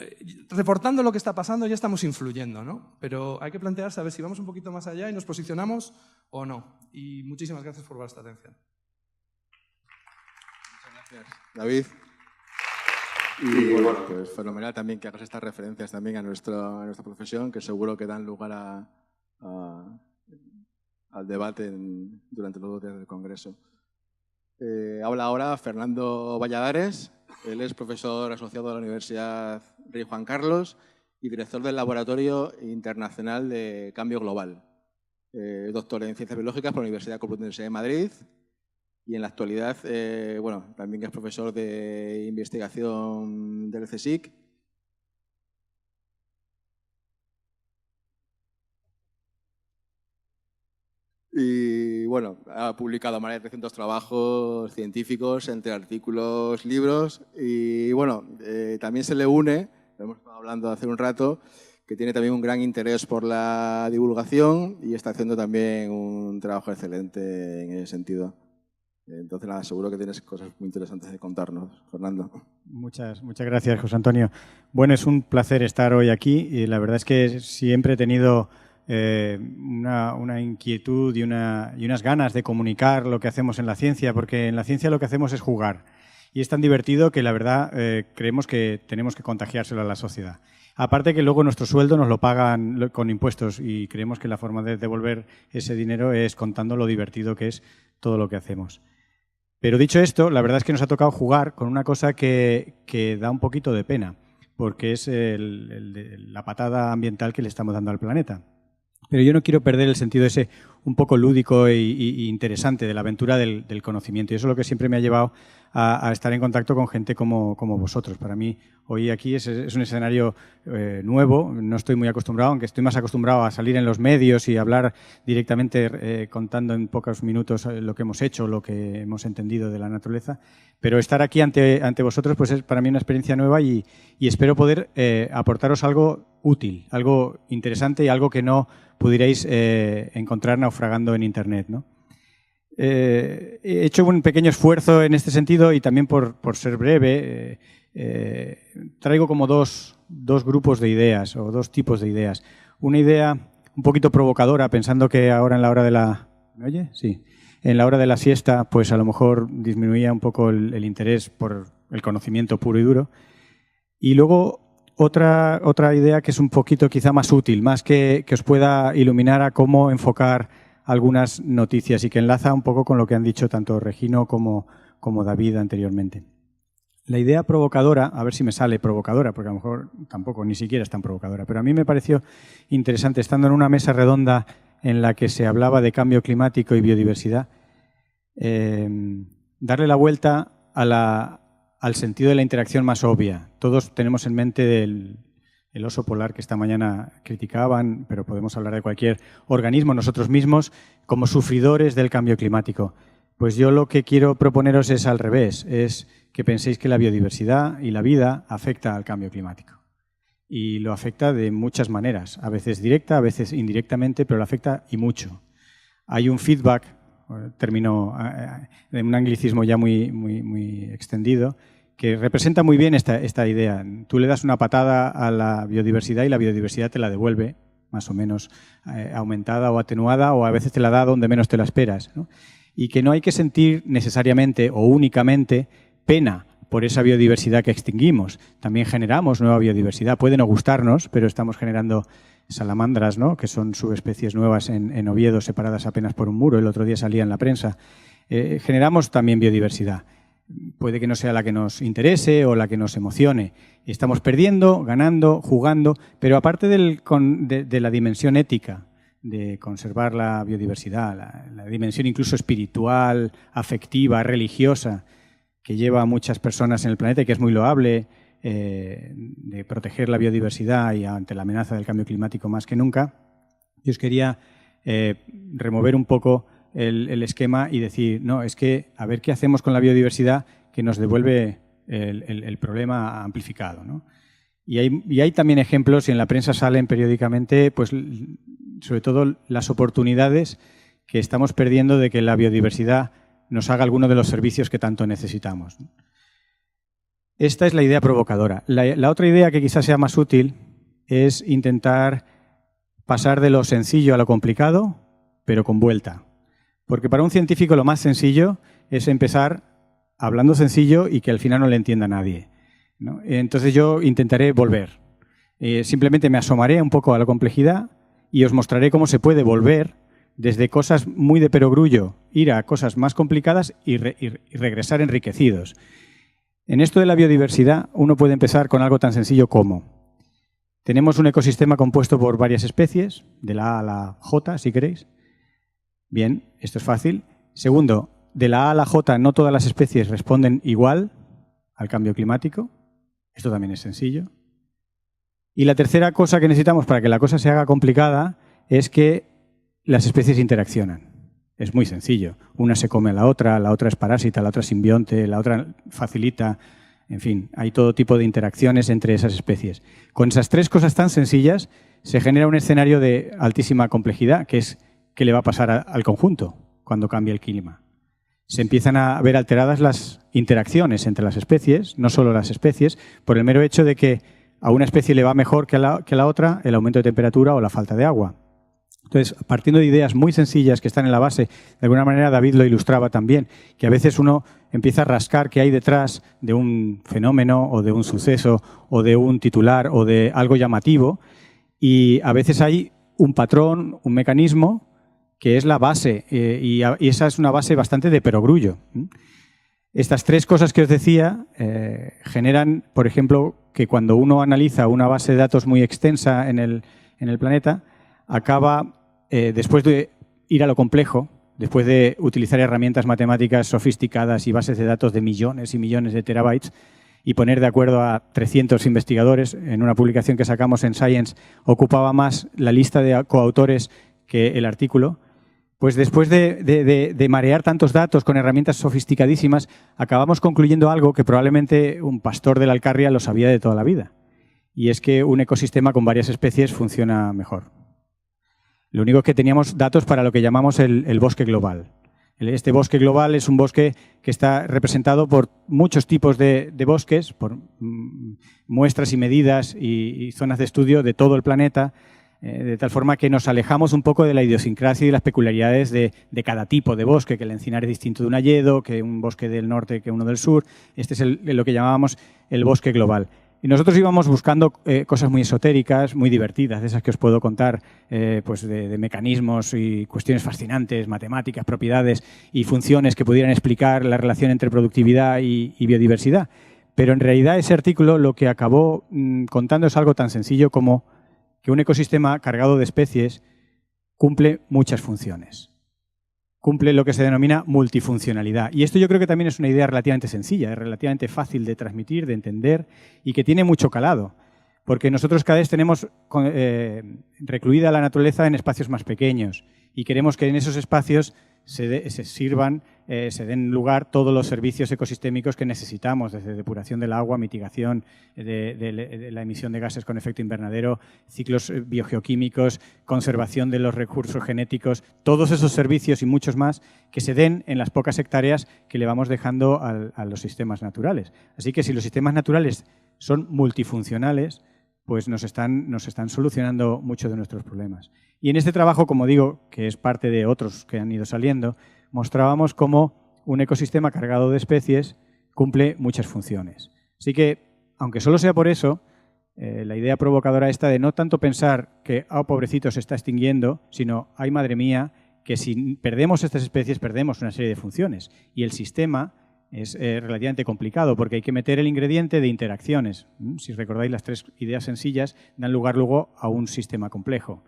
reportando lo que está pasando ya estamos influyendo, ¿no? Pero hay que plantearse a ver si vamos un poquito más allá y nos posicionamos o no. Y muchísimas gracias por vuestra atención. Muchas gracias, David. Y bueno, pues fenomenal también que hagas estas referencias también a nuestra profesión, que seguro que dan lugar al debate durante los 2 días del Congreso. Habla ahora Fernando Valladares. Él es profesor asociado de la Universidad Rey Juan Carlos y director del Laboratorio Internacional de Cambio Global. doctor en Ciencias Biológicas por la Universidad Complutense de Madrid y en la actualidad bueno, también es profesor de investigación del CSIC. Y bueno, ha publicado más de 300 trabajos científicos, entre artículos, libros, y bueno, también se le une, lo hemos estado hablando hace un rato, que tiene también un gran interés por la divulgación y está haciendo también un trabajo excelente en ese sentido. Entonces, nada, seguro que tienes cosas muy interesantes de contarnos, Fernando. Muchas gracias, José Antonio. Bueno, es un placer estar hoy aquí y la verdad es que siempre he tenido una inquietud y unas ganas de comunicar lo que hacemos en la ciencia, porque en la ciencia lo que hacemos es jugar. Y es tan divertido que la verdad creemos que tenemos que contagiárselo a la sociedad. Aparte que luego nuestro sueldo nos lo pagan con impuestos y creemos que la forma de devolver ese dinero es contando lo divertido que es todo lo que hacemos. Pero dicho esto, la verdad es que nos ha tocado jugar con una cosa que da un poquito de pena, porque es la patada ambiental que le estamos dando al planeta. Pero yo no quiero perder el sentido ese un poco lúdico e interesante de la aventura del conocimiento. Y eso es lo que siempre me ha llevado a estar en contacto con gente como vosotros. Para mí, hoy aquí es un escenario nuevo. No estoy muy acostumbrado, aunque estoy más acostumbrado a salir en los medios y hablar directamente contando en pocos minutos lo que hemos hecho, lo que hemos entendido de la naturaleza. Pero estar aquí ante vosotros pues es para mí una experiencia nueva y espero poder aportaros algo útil, algo interesante y algo que no pudierais encontrar naufragando en Internet, ¿no? He hecho un pequeño esfuerzo en este sentido y también por ser breve traigo como dos grupos de ideas o dos tipos de ideas. Una idea un poquito provocadora, pensando que ahora en la hora de la... ¿Me oye? Sí. En la hora de la siesta, pues a lo mejor disminuía un poco el interés por el conocimiento puro y duro. Y luego otra idea que es un poquito quizá más útil, más que os pueda iluminar a cómo enfocar algunas noticias y que enlaza un poco con lo que han dicho tanto Regino como David anteriormente. La idea provocadora, a ver si me sale provocadora, porque a lo mejor tampoco ni siquiera es tan provocadora, pero a mí me pareció interesante, estando en una mesa redonda en la que se hablaba de cambio climático y biodiversidad, darle la vuelta al sentido de la interacción más obvia. Todos tenemos en mente el oso polar que esta mañana criticaban, pero podemos hablar de cualquier organismo, nosotros mismos, como sufridores del cambio climático. Pues yo lo que quiero proponeros es al revés, es que penséis que la biodiversidad y la vida afecta al cambio climático. Y lo afecta de muchas maneras, a veces directa, a veces indirectamente, pero lo afecta y mucho. Hay un feedback, término de un anglicismo ya muy extendido, que representa muy bien esta idea. Tú le das una patada a la biodiversidad y la biodiversidad te la devuelve, más o menos aumentada o atenuada, o a veces te la da donde menos te la esperas, ¿no? Y que no hay que sentir necesariamente o únicamente pena por esa biodiversidad que extinguimos. También generamos nueva biodiversidad. Puede no gustarnos, pero estamos generando salamandras, ¿no?, que son subespecies nuevas en Oviedo, separadas apenas por un muro. El otro día salía en la prensa. Generamos también biodiversidad. Puede que no sea la que nos interese o la que nos emocione. Estamos perdiendo, ganando, jugando, pero aparte de la dimensión ética de conservar la biodiversidad, la dimensión incluso espiritual, afectiva, religiosa, que lleva a muchas personas en el planeta y que es muy loable, de proteger la biodiversidad y ante la amenaza del cambio climático más que nunca, yo os quería remover un poco el esquema y decir, no, es que a ver qué hacemos con la biodiversidad que nos devuelve el problema amplificado, ¿no? Y hay también ejemplos, y en la prensa salen periódicamente, pues sobre todo las oportunidades que estamos perdiendo de que la biodiversidad nos haga alguno de los servicios que tanto necesitamos. Esta es la idea provocadora. La otra idea que quizás sea más útil es intentar pasar de lo sencillo a lo complicado, pero con vuelta. Porque para un científico lo más sencillo es empezar hablando sencillo y que al final no le entienda a nadie, ¿no? Entonces yo intentaré volver. Simplemente me asomaré un poco a la complejidad y os mostraré cómo se puede volver desde cosas muy de perogrullo, ir a cosas más complicadas y regresar enriquecidos. En esto de la biodiversidad uno puede empezar con algo tan sencillo como tenemos un ecosistema compuesto por varias especies, de la A a la J, si queréis, Bien, esto es fácil. Segundo, de la A a la J no todas las especies responden igual al cambio climático. Esto también es sencillo. Y la tercera cosa que necesitamos para que la cosa se haga complicada es que las especies interaccionan. Es muy sencillo. Una se come a la otra es parásita, la otra es simbionte, la otra facilita. En fin, hay todo tipo de interacciones entre esas especies. Con esas tres cosas tan sencillas se genera un escenario de altísima complejidad, que es qué le va a pasar al conjunto cuando cambie el clima. Se empiezan a ver alteradas las interacciones entre las especies, no solo las especies, por el mero hecho de que a una especie le va mejor que a la otra el aumento de temperatura o la falta de agua. Entonces, partiendo de ideas muy sencillas que están en la base, de alguna manera David lo ilustraba también, que a veces uno empieza a rascar qué hay detrás de un fenómeno o de un suceso o de un titular o de algo llamativo, y a veces hay un patrón, un mecanismo que es la base, y esa es una base bastante de perogrullo. Estas tres cosas que os decía generan, por ejemplo, que cuando uno analiza una base de datos muy extensa en el planeta, acaba, después de ir a lo complejo, después de utilizar herramientas matemáticas sofisticadas y bases de datos de millones y millones de terabytes, y poner de acuerdo a 300 investigadores, en una publicación que sacamos en Science ocupaba más la lista de coautores que el artículo, pues después de marear tantos datos con herramientas sofisticadísimas, acabamos concluyendo algo que probablemente un pastor de la Alcarria lo sabía de toda la vida. Y es que un ecosistema con varias especies funciona mejor. Lo único que teníamos datos para lo que llamamos el bosque global. Este bosque global es un bosque que está representado por muchos tipos de bosques, por muestras y medidas y zonas de estudio de todo el planeta, de tal forma que nos alejamos un poco de la idiosincrasia y las peculiaridades de cada tipo de bosque, que el encinar es distinto de un hayedo, que un bosque del norte que uno del sur. Este es lo que llamábamos el bosque global. Y nosotros íbamos buscando cosas muy esotéricas, muy divertidas, de esas que os puedo contar, pues de mecanismos y cuestiones fascinantes, matemáticas, propiedades y funciones que pudieran explicar la relación entre productividad y biodiversidad. Pero en realidad ese artículo lo que acabó contando es algo tan sencillo como que un ecosistema cargado de especies cumple muchas funciones. Cumple lo que se denomina multifuncionalidad. Y esto yo creo que también es una idea relativamente sencilla, es relativamente fácil de transmitir, de entender y que tiene mucho calado. Porque nosotros cada vez tenemos recluida la naturaleza en espacios más pequeños y queremos que en esos espacios se den lugar todos los servicios ecosistémicos que necesitamos, desde depuración del agua, mitigación de la emisión de gases con efecto invernadero, ciclos biogeoquímicos, conservación de los recursos genéticos, todos esos servicios y muchos más que se den en las pocas hectáreas que le vamos dejando a los sistemas naturales. Así que si los sistemas naturales son multifuncionales, pues nos están solucionando muchos de nuestros problemas. Y en este trabajo, como digo, que es parte de otros que han ido saliendo, mostrábamos cómo un ecosistema cargado de especies cumple muchas funciones. Así que, aunque solo sea por eso, la idea provocadora esta de no tanto pensar que, pobrecito, se está extinguiendo, sino, ay, madre mía, que si perdemos estas especies, perdemos una serie de funciones. Y el sistema es relativamente complicado porque hay que meter el ingrediente de interacciones. Si recordáis, las tres ideas sencillas dan lugar luego a un sistema complejo.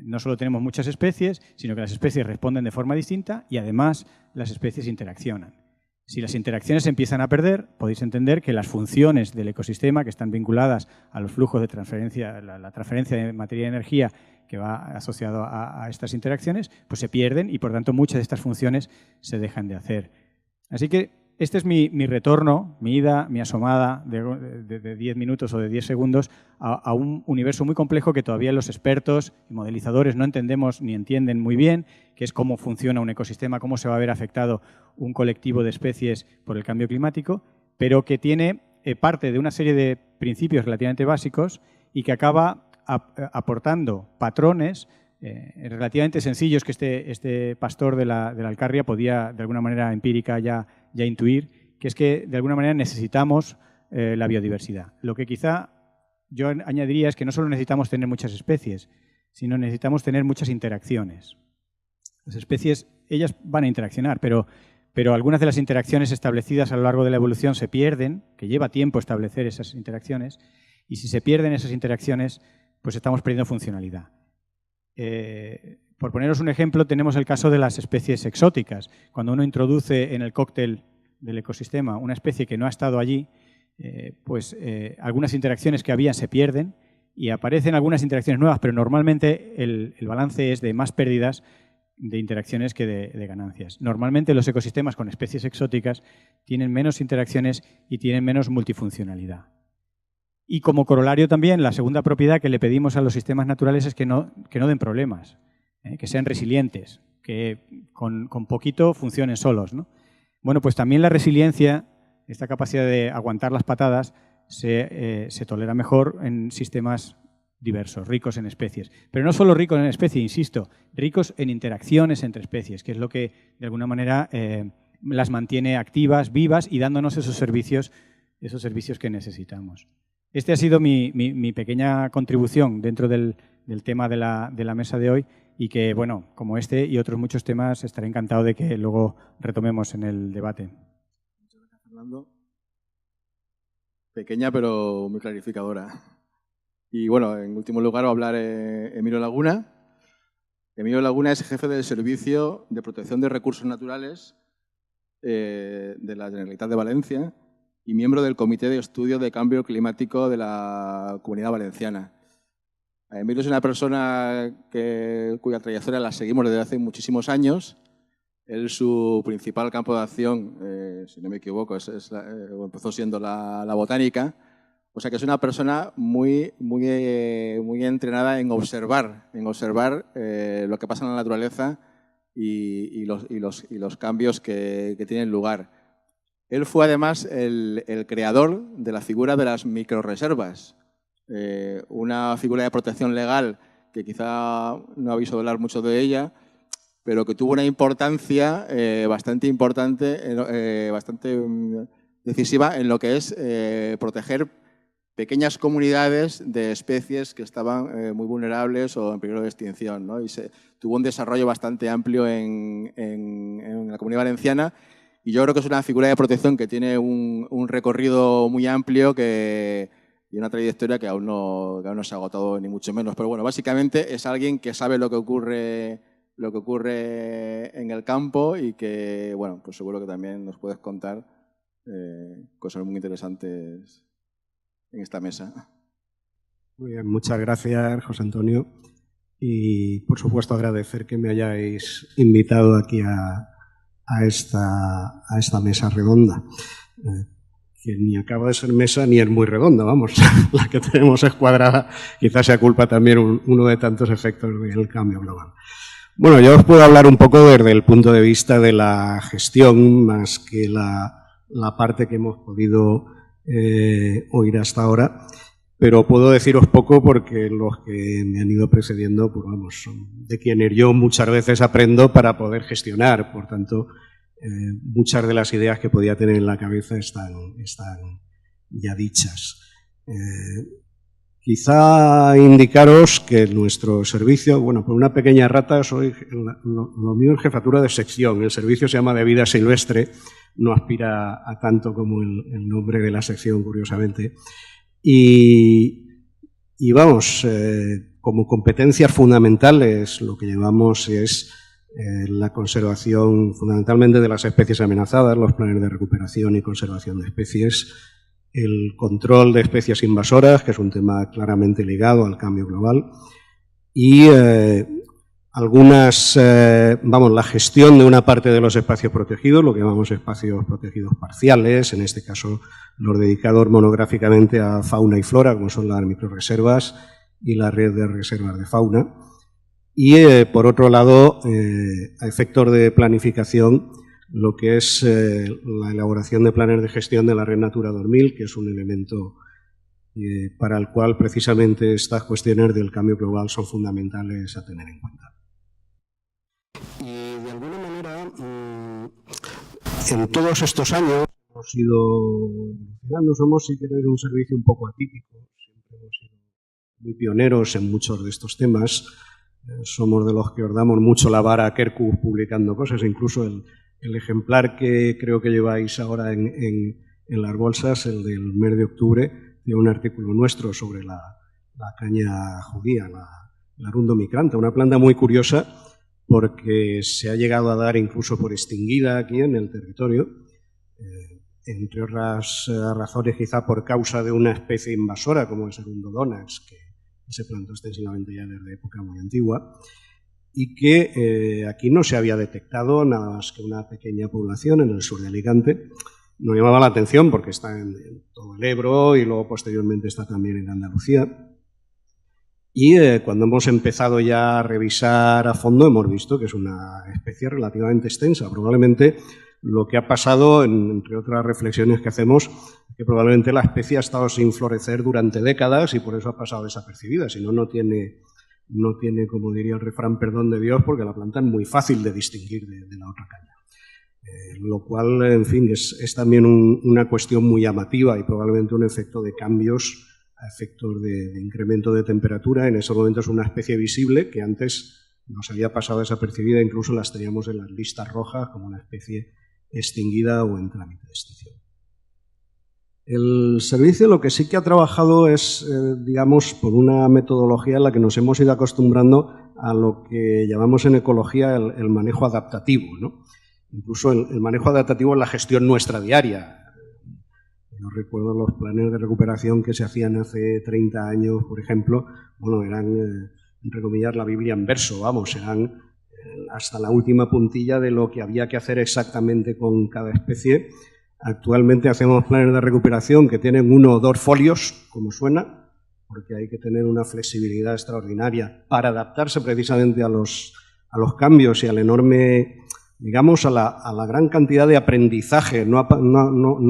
No solo tenemos muchas especies, sino que las especies responden de forma distinta y además las especies interaccionan. Si las interacciones se empiezan a perder, podéis entender que las funciones del ecosistema que están vinculadas a los flujos de transferencia, la transferencia de materia y energía que va asociado a estas interacciones, pues se pierden y por tanto muchas de estas funciones se dejan de hacer. Así que este es mi retorno, mi ida, mi asomada de 10 minutos o de 10 segundos a un universo muy complejo que todavía los expertos y modelizadores no entendemos ni entienden muy bien, que es cómo funciona un ecosistema, cómo se va a ver afectado un colectivo de especies por el cambio climático, pero que tiene parte de una serie de principios relativamente básicos y que acaba aportando patrones relativamente sencillos que este pastor de la Alcarria podía, de alguna manera empírica, ya intuir, que es que de alguna manera necesitamos la biodiversidad. Lo que quizá yo añadiría es que no solo necesitamos tener muchas especies, sino necesitamos tener muchas interacciones. Las especies, ellas van a interaccionar, pero algunas de las interacciones establecidas a lo largo de la evolución se pierden, que lleva tiempo establecer esas interacciones, y si se pierden esas interacciones, pues estamos perdiendo funcionalidad. Por poneros un ejemplo, tenemos el caso de las especies exóticas. Cuando uno introduce en el cóctel del ecosistema una especie que no ha estado allí, algunas interacciones que había se pierden y aparecen algunas interacciones nuevas, pero normalmente el balance es de más pérdidas de interacciones que de ganancias. Normalmente los ecosistemas con especies exóticas tienen menos interacciones y tienen menos multifuncionalidad. Y como corolario también, la segunda propiedad que le pedimos a los sistemas naturales es que no den problemas, que sean resilientes, que con poquito funcionen solos, ¿no? Bueno, pues también la resiliencia, esta capacidad de aguantar las patadas, se tolera mejor en sistemas diversos, ricos en especies. Pero no solo ricos en especies, insisto, ricos en interacciones entre especies, que es lo que de alguna manera las mantiene activas, vivas y dándonos esos servicios que necesitamos. Este ha sido mi pequeña contribución dentro del tema de la mesa de hoy y que, bueno, como este y otros muchos temas, estaré encantado de que luego retomemos en el debate. Muchas gracias, Fernando. Pequeña pero muy clarificadora. Y bueno, en último lugar va a hablar Emilio Laguna. Emilio Laguna es jefe del Servicio de Protección de Recursos Naturales de la Generalitat de Valencia y miembro del Comité de Estudio de Cambio Climático de la Comunidad Valenciana. Emilio es una persona cuya trayectoria la seguimos desde hace muchísimos años. Él, su principal campo de acción, si no me equivoco, empezó siendo la botánica. O sea que es una persona muy entrenada en observar lo que pasa en la naturaleza y los cambios que tienen lugar. Él fue además el creador de la figura de las microreservas, una figura de protección legal que quizá no habéis oído hablar mucho de ella, pero que tuvo una importancia bastante decisiva en lo que es proteger pequeñas comunidades de especies que estaban muy vulnerables o en peligro de extinción, ¿no? Y tuvo un desarrollo bastante amplio en la Comunidad Valenciana y yo creo que es una figura de protección que tiene un recorrido muy amplio y una trayectoria que aún no se ha agotado ni mucho menos. Pero bueno, básicamente es alguien que sabe lo que ocurre en el campo y que, bueno, pues seguro que también nos puedes contar cosas muy interesantes en esta mesa. Muy bien, muchas gracias, José Antonio. Y, por supuesto, agradecer que me hayáis invitado aquí a esta mesa redonda, que ni acaba de ser mesa ni es muy redonda, vamos. La que tenemos es cuadrada, quizás sea culpa también uno de tantos efectos del cambio global. Bueno, yo os puedo hablar un poco desde el punto de vista de la gestión, más que la parte que hemos podido oír hasta ahora, pero puedo deciros poco porque los que me han ido precediendo, pues vamos, son de quienes yo muchas veces aprendo para poder gestionar. Por tanto, muchas de las ideas que podía tener en la cabeza están ya dichas. Quizá indicaros que nuestro servicio, bueno, por una pequeña rata, lo mío es jefatura de sección. El servicio se llama de vida silvestre, no aspira a tanto como el nombre de la sección, curiosamente. Y vamos, como competencias fundamentales, lo que llevamos es la conservación fundamentalmente de las especies amenazadas, los planes de recuperación y conservación de especies, el control de especies invasoras, que es un tema claramente ligado al cambio global, y la gestión de una parte de los espacios protegidos, lo que llamamos espacios protegidos parciales, en este caso los dedicados monográficamente a fauna y flora, como son las microreservas y la red de reservas de fauna. Y, por otro lado, a efectos de planificación, lo que es la elaboración de planes de gestión de la Red Natura 2000, que es un elemento para el cual precisamente estas cuestiones del cambio global son fundamentales a tener en cuenta. Y de alguna manera, en todos estos años hemos ido evolucionando, somos, si queréis, un servicio un poco atípico, siempre hemos sido muy pioneros en muchos de estos temas, somos de los que os damos mucho la vara a Kerkus publicando cosas, incluso el ejemplar que creo que lleváis ahora en las bolsas, el del mes de octubre, tiene un artículo nuestro sobre la caña judía, la Arundo micrantha, una planta muy curiosa porque se ha llegado a dar incluso por extinguida aquí en el territorio, entre otras razones quizá por causa de una especie invasora como el segundo Donax, que se plantó extensivamente ya desde época muy antigua, y que aquí no se había detectado nada más que una pequeña población en el sur de Alicante. Nos llamaba la atención porque está en todo el Ebro y luego posteriormente está también en Andalucía. Y cuando hemos empezado ya a revisar a fondo hemos visto que es una especie relativamente extensa. Probablemente lo que ha pasado, entre otras reflexiones que hacemos, es que probablemente la especie ha estado sin florecer durante décadas y por eso ha pasado desapercibida. Si no, no tiene, como diría el refrán, perdón de Dios, porque la planta es muy fácil de distinguir de la otra caña. Lo cual, en fin, es también una cuestión muy llamativa y probablemente un efecto de cambios a efectos de incremento de temperatura. En ese momento es una especie visible que antes nos había pasado desapercibida, incluso las teníamos en las listas rojas como una especie extinguida o en trámite de extinción. El servicio lo que sí que ha trabajado es, digamos, por una metodología en la que nos hemos ido acostumbrando a lo que llamamos en ecología el manejo adaptativo, ¿no? Incluso el manejo adaptativo en la gestión nuestra diaria. Yo recuerdo los planes de recuperación que se hacían hace 30 años, por ejemplo, bueno, eran, entre comillas, la Biblia en verso, vamos, eran hasta la última puntilla de lo que había que hacer exactamente con cada especie. Actualmente hacemos planes de recuperación que tienen 1 o 2 folios, como suena, porque hay que tener una flexibilidad extraordinaria para adaptarse precisamente a los cambios y al enorme, digamos, a la gran cantidad de aprendizaje. No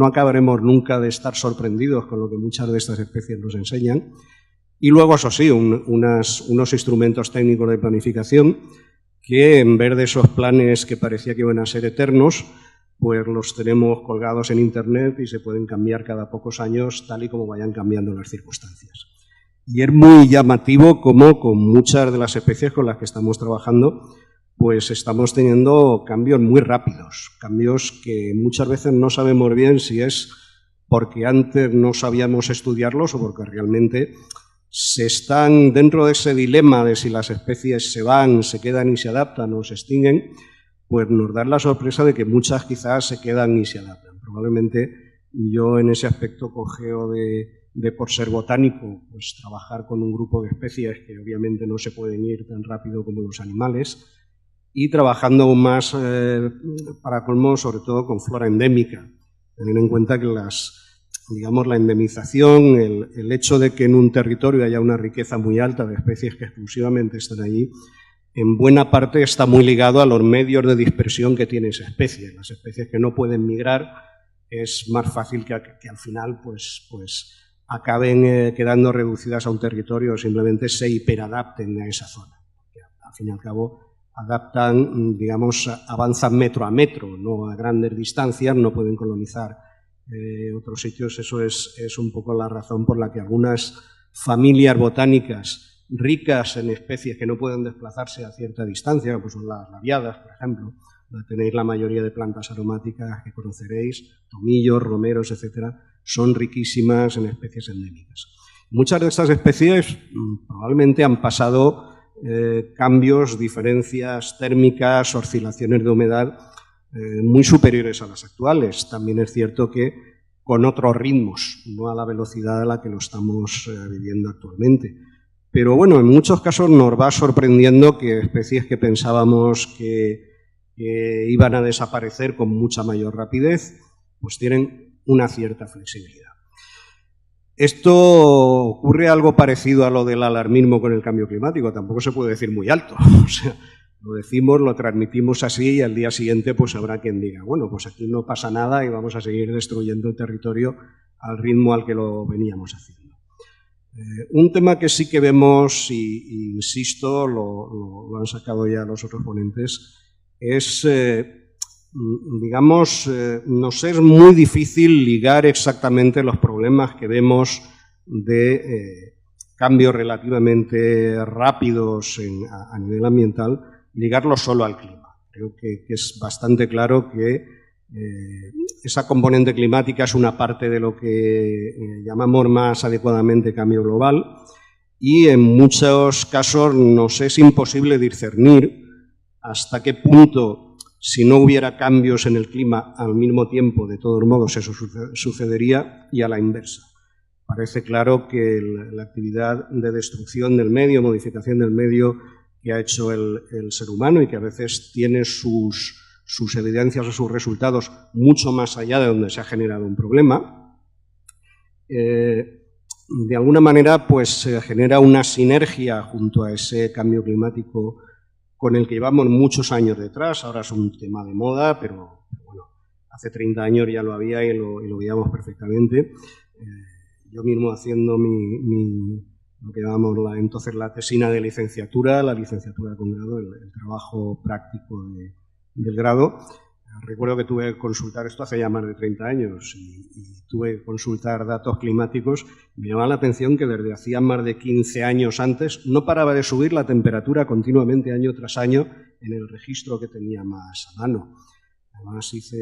acabaremos nunca de estar sorprendidos con lo que muchas de estas especies nos enseñan. Y luego, eso sí, unos instrumentos técnicos de planificación que, en vez de esos planes que parecía que iban a ser eternos, pues los tenemos colgados en Internet y se pueden cambiar cada pocos años tal y como vayan cambiando las circunstancias. Y es muy llamativo cómo con muchas de las especies con las que estamos trabajando pues estamos teniendo cambios muy rápidos, cambios que muchas veces no sabemos bien si es porque antes no sabíamos estudiarlos o porque realmente se están dentro de ese dilema de si las especies se van, se quedan y se adaptan o se extinguen, pues nos da la sorpresa de que muchas quizás se quedan y se adaptan. Probablemente yo en ese aspecto cojeo de por ser botánico, pues trabajar con un grupo de especies que obviamente no se pueden ir tan rápido como los animales, y trabajando aún más, para colmo, sobre todo con flora endémica. Tener en cuenta que la endemización, el hecho de que en un territorio haya una riqueza muy alta de especies que exclusivamente están allí, en buena parte está muy ligado a los medios de dispersión que tiene esa especie. Las especies que no pueden migrar es más fácil que al final pues acaben quedando reducidas a un territorio o simplemente se hiperadapten a esa zona. Porque al fin y al cabo adaptan, digamos, avanzan metro a metro, no a grandes distancias, no pueden colonizar otros sitios. Eso es un poco la razón por la que algunas familias botánicas ricas en especies que no pueden desplazarse a cierta distancia, pues son las labiadas, por ejemplo, donde tenéis la mayoría de plantas aromáticas que conoceréis, tomillos, romeros, etcétera, son riquísimas en especies endémicas. Muchas de estas especies probablemente han pasado cambios, diferencias térmicas, oscilaciones de humedad muy superiores a las actuales. También es cierto que con otros ritmos, no a la velocidad a la que lo estamos viviendo actualmente. Pero bueno, en muchos casos nos va sorprendiendo que especies que pensábamos que iban a desaparecer con mucha mayor rapidez, pues tienen una cierta flexibilidad. Esto ocurre algo parecido a lo del alarmismo con el cambio climático, tampoco se puede decir muy alto. O sea, lo decimos, lo transmitimos así y al día siguiente pues habrá quien diga, bueno, pues aquí no pasa nada y vamos a seguir destruyendo el territorio al ritmo al que lo veníamos haciendo. Un tema que sí que vemos, y insisto, lo han sacado ya los otros ponentes, es, digamos, nos es muy difícil ligar exactamente los problemas que vemos de cambios relativamente rápidos a nivel ambiental, ligarlos solo al clima. Creo que es bastante claro que esa componente climática es una parte de lo que llamamos más adecuadamente cambio global y en muchos casos nos es imposible discernir hasta qué punto, si no hubiera cambios en el clima al mismo tiempo, de todos modos eso sucedería, y a la inversa. Parece claro que la actividad de destrucción del medio, modificación del medio que ha hecho el ser humano y que a veces tiene sus evidencias o sus resultados mucho más allá de donde se ha generado un problema, de alguna manera pues se genera una sinergia junto a ese cambio climático con el que llevamos muchos años detrás. Ahora es un tema de moda, pero bueno, hace 30 años ya lo había y lo veíamos perfectamente. Yo mismo haciendo lo que llamamos entonces la tesina de licenciatura, la licenciatura con grado, el trabajo práctico del grado. Recuerdo que tuve que consultar, esto hace ya más de 30 años, y tuve que consultar datos climáticos. Me llamaba la atención que desde hacía más de 15 años antes no paraba de subir la temperatura continuamente año tras año en el registro que tenía más a mano. Además hice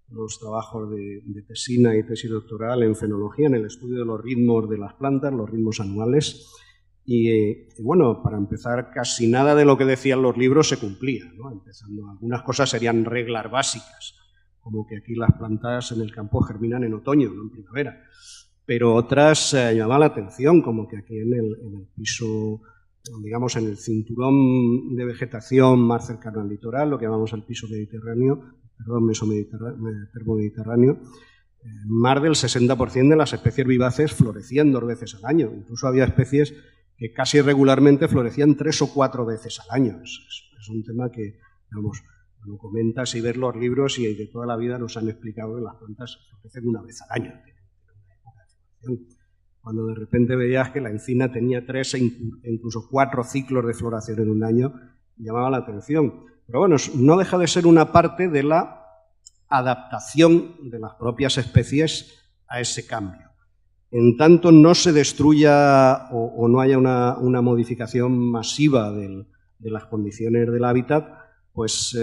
los trabajos de tesina y tesis doctoral en fenología, en el estudio de los ritmos de las plantas, los ritmos anuales. Y bueno, para empezar, casi nada de lo que decían los libros se cumplía, ¿no? Empezando, algunas cosas serían reglas básicas, como que aquí las plantas en el campo germinan en otoño, no en primavera. Pero otras llamaban la atención, como que aquí en el piso, digamos, en el cinturón de vegetación más cercano al litoral, lo que llamamos el piso mediterráneo, perdón, termomediterráneo, más del 60% de las especies vivaces florecían 2 veces al año. Incluso había especies que casi regularmente florecían 3 o 4 veces al año. Es un tema que, digamos, lo comentas y ves los libros y de toda la vida nos han explicado que las plantas florecen 1 vez al año. Cuando de repente veías que la encina tenía 3 e incluso 4 ciclos de floración en un año, llamaba la atención. Pero bueno, no deja de ser una parte de la adaptación de las propias especies a ese cambio. En tanto no se destruya o no haya una modificación masiva de las condiciones del hábitat, pues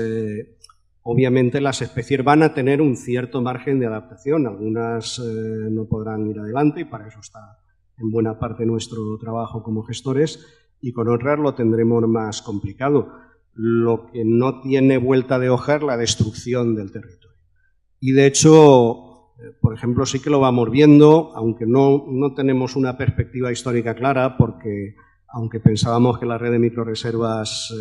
obviamente las especies van a tener un cierto margen de adaptación. Algunas no podrán ir adelante y para eso está en buena parte nuestro trabajo como gestores, y con otras lo tendremos más complicado. Lo que no tiene vuelta de hoja es la destrucción del territorio. Y de hecho, por ejemplo, sí que lo vamos viendo, aunque no tenemos una perspectiva histórica clara, porque aunque pensábamos que la red de microreservas,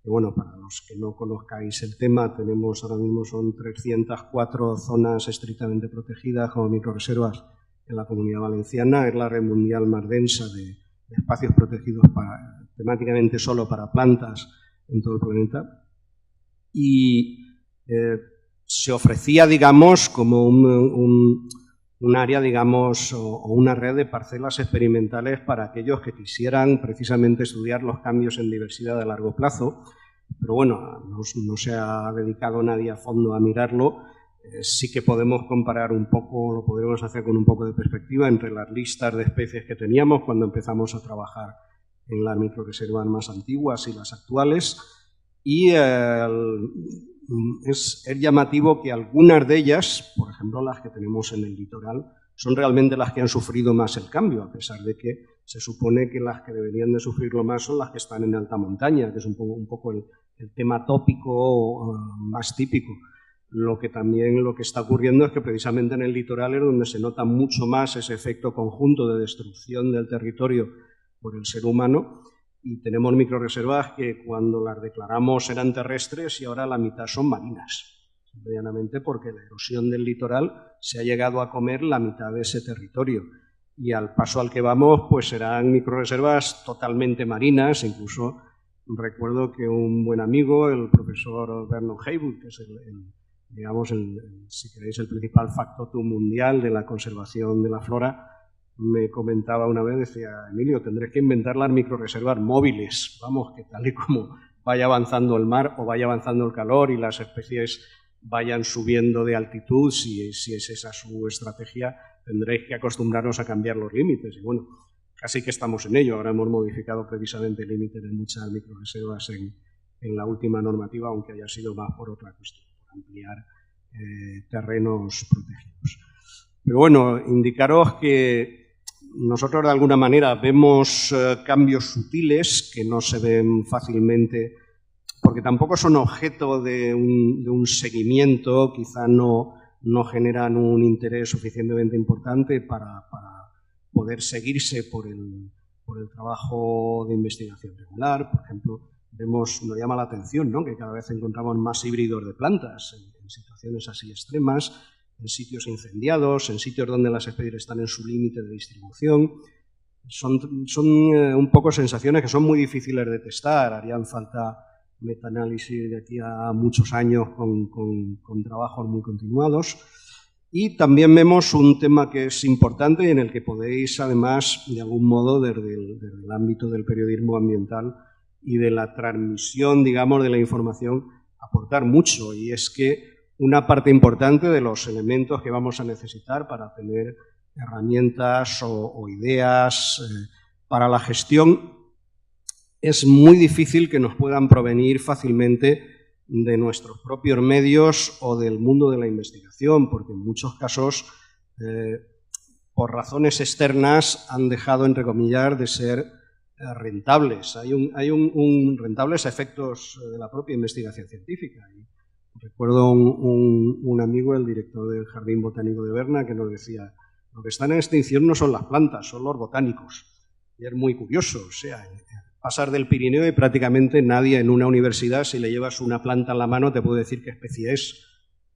bueno, para los que no conozcáis el tema, tenemos ahora mismo son 304 zonas estrictamente protegidas como microreservas en la Comunidad Valenciana, es la red mundial más densa de espacios protegidos temáticamente solo para plantas en todo el planeta. Y se ofrecía, digamos, como un área, digamos, o una red de parcelas experimentales para aquellos que quisieran precisamente estudiar los cambios en diversidad a largo plazo. Pero bueno, no se ha dedicado nadie a fondo a mirarlo. Sí que podemos comparar un poco, lo podríamos hacer con un poco de perspectiva entre las listas de especies que teníamos cuando empezamos a trabajar en las microreservas más antiguas y las actuales. Y es llamativo que algunas de ellas, por ejemplo las que tenemos en el litoral, son realmente las que han sufrido más el cambio, a pesar de que se supone que las que deberían de sufrirlo más son las que están en alta montaña, que es un poco el tema tópico más típico. Lo que está ocurriendo es que precisamente en el litoral es donde se nota mucho más ese efecto conjunto de destrucción del territorio por el ser humano. Y tenemos microreservas que cuando las declaramos eran terrestres y ahora la mitad son marinas, simplemente porque la erosión del litoral se ha llegado a comer la mitad de ese territorio. Y al paso al que vamos, pues serán microreservas totalmente marinas. Incluso recuerdo que un buen amigo, el profesor Vernon Haywood, que es digamos, si queréis, el principal factotum mundial de la conservación de la flora, me comentaba una vez, decía, Emilio, tendré que inventar las microreservas móviles. Vamos, que tal y como vaya avanzando el mar o vaya avanzando el calor y las especies vayan subiendo de altitud, si es esa su estrategia, tendréis que acostumbraros a cambiar los límites. Y bueno, casi que estamos en ello. Ahora hemos modificado precisamente el límite de muchas microreservas en la última normativa, aunque haya sido más por otra cuestión, por ampliar terrenos protegidos. Pero bueno, indicaros que nosotros de alguna manera vemos cambios sutiles que no se ven fácilmente porque tampoco son objeto de un seguimiento, quizá no generan un interés suficientemente importante para poder seguirse por el trabajo de investigación regular. Por ejemplo, nos llama la atención, ¿no?, que cada vez encontramos más híbridos de plantas en situaciones así extremas, en sitios incendiados, en sitios donde las especies están en su límite de distribución. Son un poco sensaciones que son muy difíciles de testar, harían falta metaanálisis de aquí a muchos años con trabajos muy continuados. Y también vemos un tema que es importante y en el que podéis, además, de algún modo, desde el ámbito del periodismo ambiental y de la transmisión, digamos, de la información, aportar mucho. Y es que una parte importante de los elementos que vamos a necesitar para tener herramientas o ideas para la gestión es muy difícil que nos puedan provenir fácilmente de nuestros propios medios o del mundo de la investigación, porque en muchos casos, por razones externas, han dejado, entre comillas, de ser rentables. Hay rentables a efectos de la propia investigación científica. Y recuerdo un amigo, el director del Jardín Botánico de Berna, que nos decía: lo que están en extinción no son las plantas, son los botánicos. Y es muy curioso, o sea, pasar del Pirineo y prácticamente nadie en una universidad, si le llevas una planta en la mano, te puede decir qué especie es.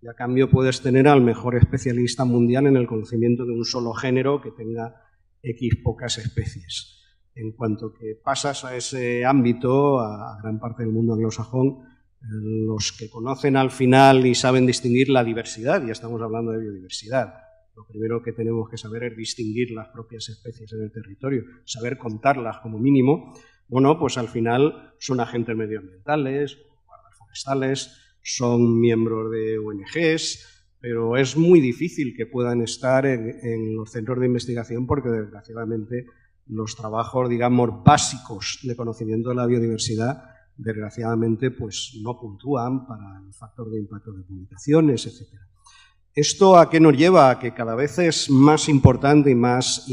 Y a cambio puedes tener al mejor especialista mundial en el conocimiento de un solo género que tenga X pocas especies. En cuanto que pasas a ese ámbito, a gran parte del mundo anglosajón, los que conocen al final y saben distinguir la diversidad, ya estamos hablando de biodiversidad, lo primero que tenemos que saber es distinguir las propias especies en el territorio, saber contarlas como mínimo. Bueno, pues al final son agentes medioambientales, guardas forestales, son miembros de ONGs, pero es muy difícil que puedan estar en los centros de investigación porque, desgraciadamente, los trabajos, digamos, básicos de conocimiento de la biodiversidad, desgraciadamente, pues no puntúan para el factor de impacto de publicaciones, etc. ¿Esto a qué nos lleva? A que cada vez es más importante y más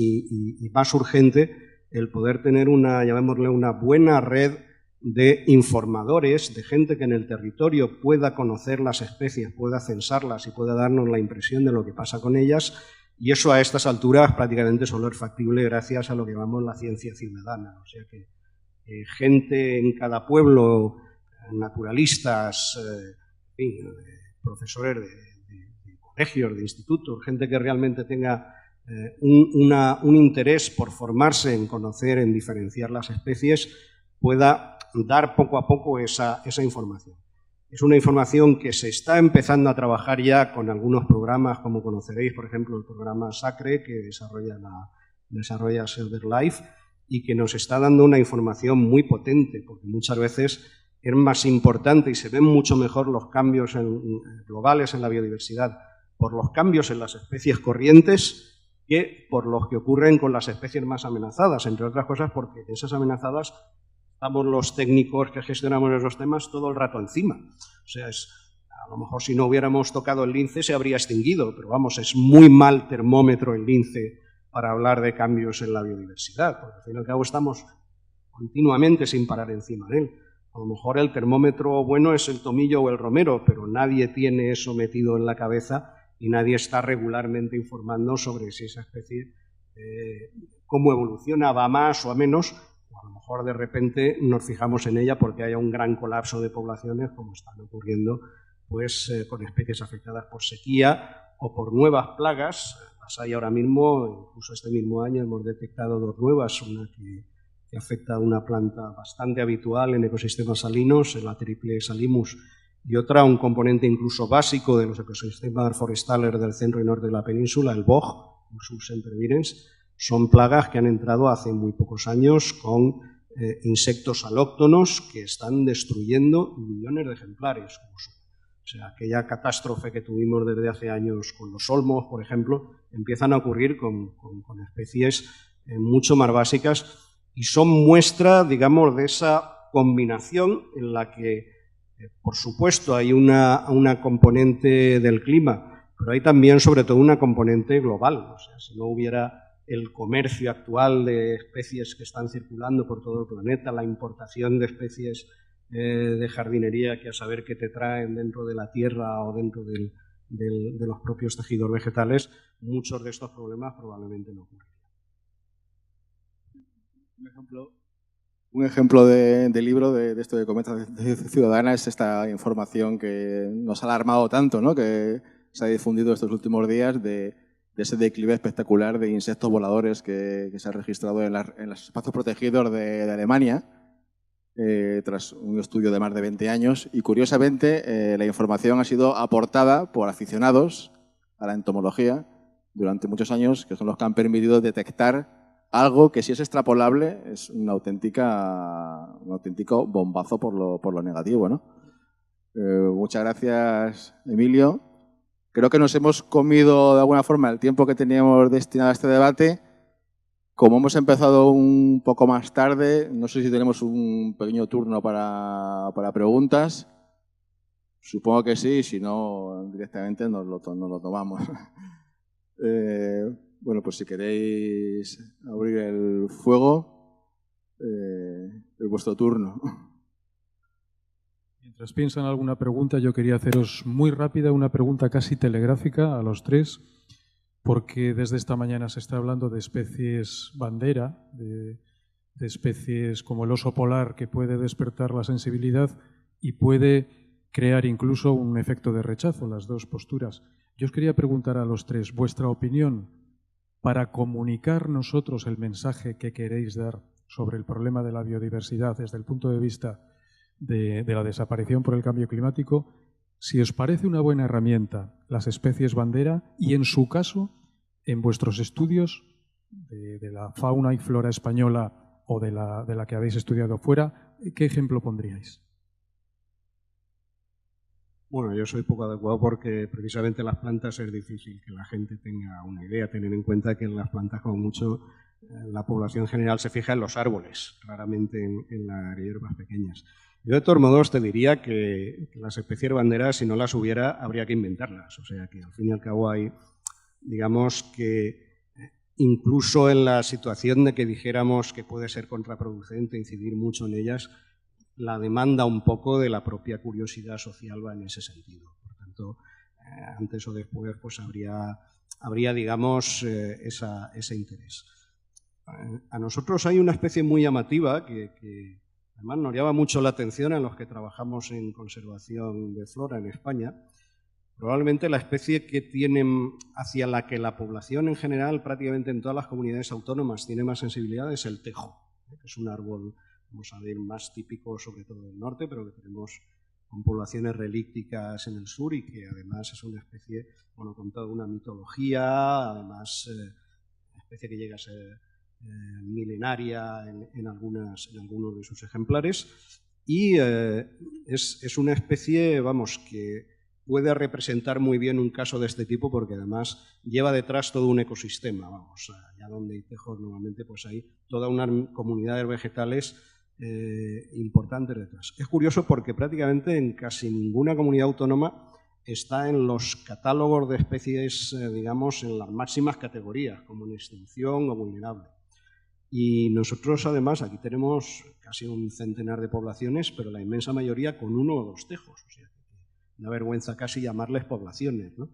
urgente el poder tener llamémosle una buena red de informadores, de gente que en el territorio pueda conocer las especies, pueda censarlas y pueda darnos la impresión de lo que pasa con ellas, y eso a estas alturas prácticamente solo es factible gracias a lo que llamamos la ciencia ciudadana. O sea que gente en cada pueblo, naturalistas, profesores de colegios, de institutos, gente que realmente tenga un interés por formarse en conocer, en diferenciar las especies, pueda dar poco a poco esa información. Es una información que se está empezando a trabajar ya con algunos programas, como conoceréis, por ejemplo, el programa SACRE, que desarrolla SelderLife, y que nos está dando una información muy potente, porque muchas veces es más importante y se ven mucho mejor los cambios globales en la biodiversidad por los cambios en las especies corrientes que por los que ocurren con las especies más amenazadas, entre otras cosas porque en esas amenazadas estamos los técnicos que gestionamos esos temas todo el rato encima. O sea, a lo mejor si no hubiéramos tocado el lince se habría extinguido, pero vamos, es muy mal termómetro el lince para hablar de cambios en la biodiversidad, porque al fin y al cabo estamos continuamente sin parar encima de él. A lo mejor el termómetro bueno es el tomillo o el romero, pero nadie tiene eso metido en la cabeza y nadie está regularmente informando sobre si esa especie, cómo evoluciona, va a más o a menos, o a lo mejor de repente nos fijamos en ella porque haya un gran colapso de poblaciones, como están ocurriendo pues, con especies afectadas por sequía o por nuevas plagas. Las hay ahora mismo, incluso este mismo año hemos detectado 2 nuevas, una que afecta a una planta bastante habitual en ecosistemas salinos, la Triple salimus, y otra, un componente incluso básico de los ecosistemas forestales del centro y norte de la península, el boj, Ursus sempervirens. Son plagas que han entrado hace muy pocos años con insectos alóctonos que están destruyendo millones de ejemplares. O sea, aquella catástrofe que tuvimos desde hace años con los olmos, por ejemplo, empiezan a ocurrir con especies mucho más básicas y son muestra, digamos, de esa combinación en la que, por supuesto, hay una componente del clima, pero hay también, sobre todo, una componente global. O sea, si no hubiera el comercio actual de especies que están circulando por todo el planeta, la importación de especies de jardinería que a saber qué te traen dentro de la tierra o dentro de los propios tejidos vegetales, muchos de estos problemas probablemente no ocurren. Un ejemplo de libro de esto de Cometa Ciudadana es esta información que nos ha alarmado tanto, ¿no?, que se ha difundido estos últimos días de ese declive espectacular de insectos voladores que se ha registrado en los espacios protegidos de Alemania, tras un estudio de más de 20 años. Y curiosamente, la información ha sido aportada por aficionados a la entomología durante muchos años, que son los que han permitido detectar algo que, si es extrapolable, es un auténtico bombazo por lo negativo, ¿no? Muchas gracias, Emilio. Creo que nos hemos comido de alguna forma el tiempo que teníamos destinado a este debate. Como hemos empezado un poco más tarde, no sé si tenemos un pequeño turno para preguntas. Supongo que sí, si no, directamente nos lo tomamos. Bueno, pues si queréis abrir el fuego, es vuestro turno. Mientras piensan alguna pregunta, yo quería haceros muy rápida una pregunta casi telegráfica a los tres, porque desde esta mañana se está hablando de especies bandera, de especies como el oso polar, que puede despertar la sensibilidad y puede crear incluso un efecto de rechazo, las dos posturas. Yo os quería preguntar a los tres vuestra opinión para comunicar nosotros el mensaje que queréis dar sobre el problema de la biodiversidad desde el punto de vista de la desaparición por el cambio climático, si os parece una buena herramienta las especies bandera y, en su caso, en vuestros estudios de la fauna y flora española o de la que habéis estudiado fuera, ¿qué ejemplo pondríais? Bueno, yo soy poco adecuado porque precisamente las plantas es difícil que la gente tenga una idea, tener en cuenta que en las plantas, como mucho, la población general se fija en los árboles, raramente en las hierbas pequeñas. Yo, de todos modos, te diría que las especies banderas, si no las hubiera, habría que inventarlas. O sea, que al fin y al cabo hay, digamos que incluso en la situación de que dijéramos que puede ser contraproducente incidir mucho en ellas, la demanda un poco de la propia curiosidad social va en ese sentido. Por tanto, antes o después pues habría digamos, ese interés. A nosotros hay una especie muy llamativa que además nos llama mucho la atención a los que trabajamos en conservación de flora en España. Probablemente la especie que tiene, hacia la que la población en general, prácticamente en todas las comunidades autónomas, tiene más sensibilidad, es el tejo, que es un árbol, vamos a ver, más típico sobre todo del norte, pero que tenemos con poblaciones relícticas en el sur y que además es una especie, bueno, con toda una mitología, además una especie que llega a ser milenaria en algunos de sus ejemplares, y es una especie, vamos, que puede representar muy bien un caso de este tipo porque además lleva detrás todo un ecosistema, vamos, allá donde hay tejos normalmente pues hay toda una comunidad de vegetales importantes detrás. Es curioso porque prácticamente en casi ninguna comunidad autónoma está en los catálogos de especies, digamos, en las máximas categorías, como en extinción o vulnerable. Y nosotros, además, aquí tenemos casi un centenar de poblaciones, pero la inmensa mayoría con 1 o 2 tejos. O sea, da vergüenza casi llamarles poblaciones, ¿no?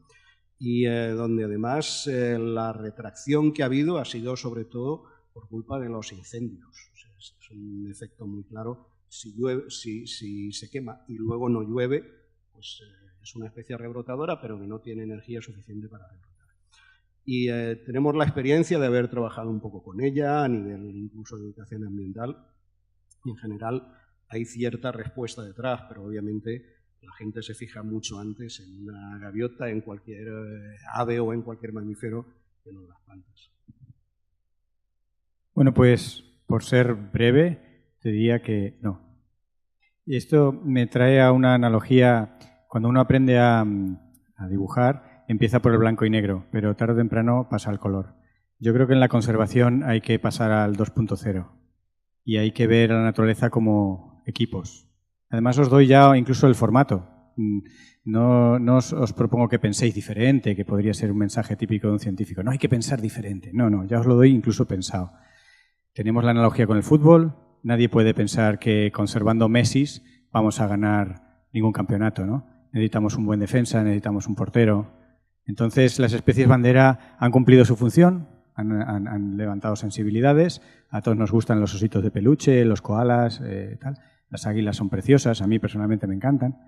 Y donde, además, la retracción que ha habido ha sido, sobre todo, por culpa de los incendios. O sea, es un efecto muy claro. Si se quema y luego no llueve, pues es una especie rebrotadora, pero que no tiene energía suficiente para rebrotar. Y tenemos la experiencia de haber trabajado un poco con ella a nivel incluso de educación ambiental. Y en general hay cierta respuesta detrás, pero obviamente la gente se fija mucho antes en una gaviota, en cualquier ave o en cualquier mamífero que no en las plantas. Bueno, pues por ser breve te diría que no. Y esto me trae a una analogía. Cuando uno aprende a dibujar, empieza por el blanco y negro, pero tarde o temprano pasa al color. Yo creo que en la conservación hay que pasar al 2.0 y hay que ver a la naturaleza como equipos. Además os doy ya incluso el formato. No os propongo que penséis diferente, que podría ser un mensaje típico de un científico. No hay que pensar diferente. No, ya os lo doy incluso pensado. Tenemos la analogía con el fútbol. Nadie puede pensar que conservando Messis vamos a ganar ningún campeonato, ¿no? Necesitamos un buen defensa, necesitamos un portero. Entonces, las especies bandera han cumplido su función, han levantado sensibilidades. A todos nos gustan los ositos de peluche, los koalas, tal. Las águilas son preciosas, a mí personalmente me encantan.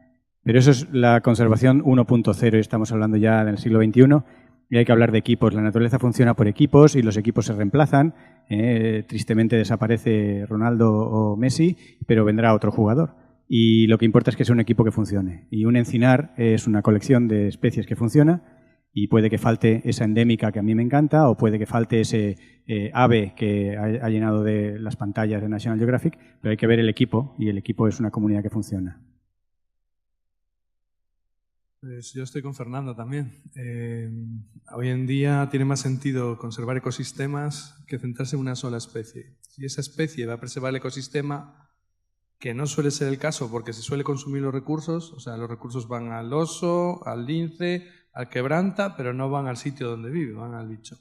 Pero eso es la conservación 1.0 y estamos hablando ya del siglo XXI y hay que hablar de equipos. La naturaleza funciona por equipos y los equipos se reemplazan. Tristemente desaparece Ronaldo o Messi, pero vendrá otro jugador. Y lo que importa es que sea un equipo que funcione. Y un encinar es una colección de especies que funciona y puede que falte esa endémica que a mí me encanta o puede que falte ese ave que ha llenado de las pantallas de National Geographic, pero hay que ver el equipo y el equipo es una comunidad que funciona. Pues yo estoy con Fernando también. Hoy en día tiene más sentido conservar ecosistemas que centrarse en una sola especie. Si esa especie va a preservar el ecosistema, que no suele ser el caso porque se suele consumir los recursos, o sea, los recursos van al oso, al lince, al quebranta, pero no van al sitio donde vive, van al bicho.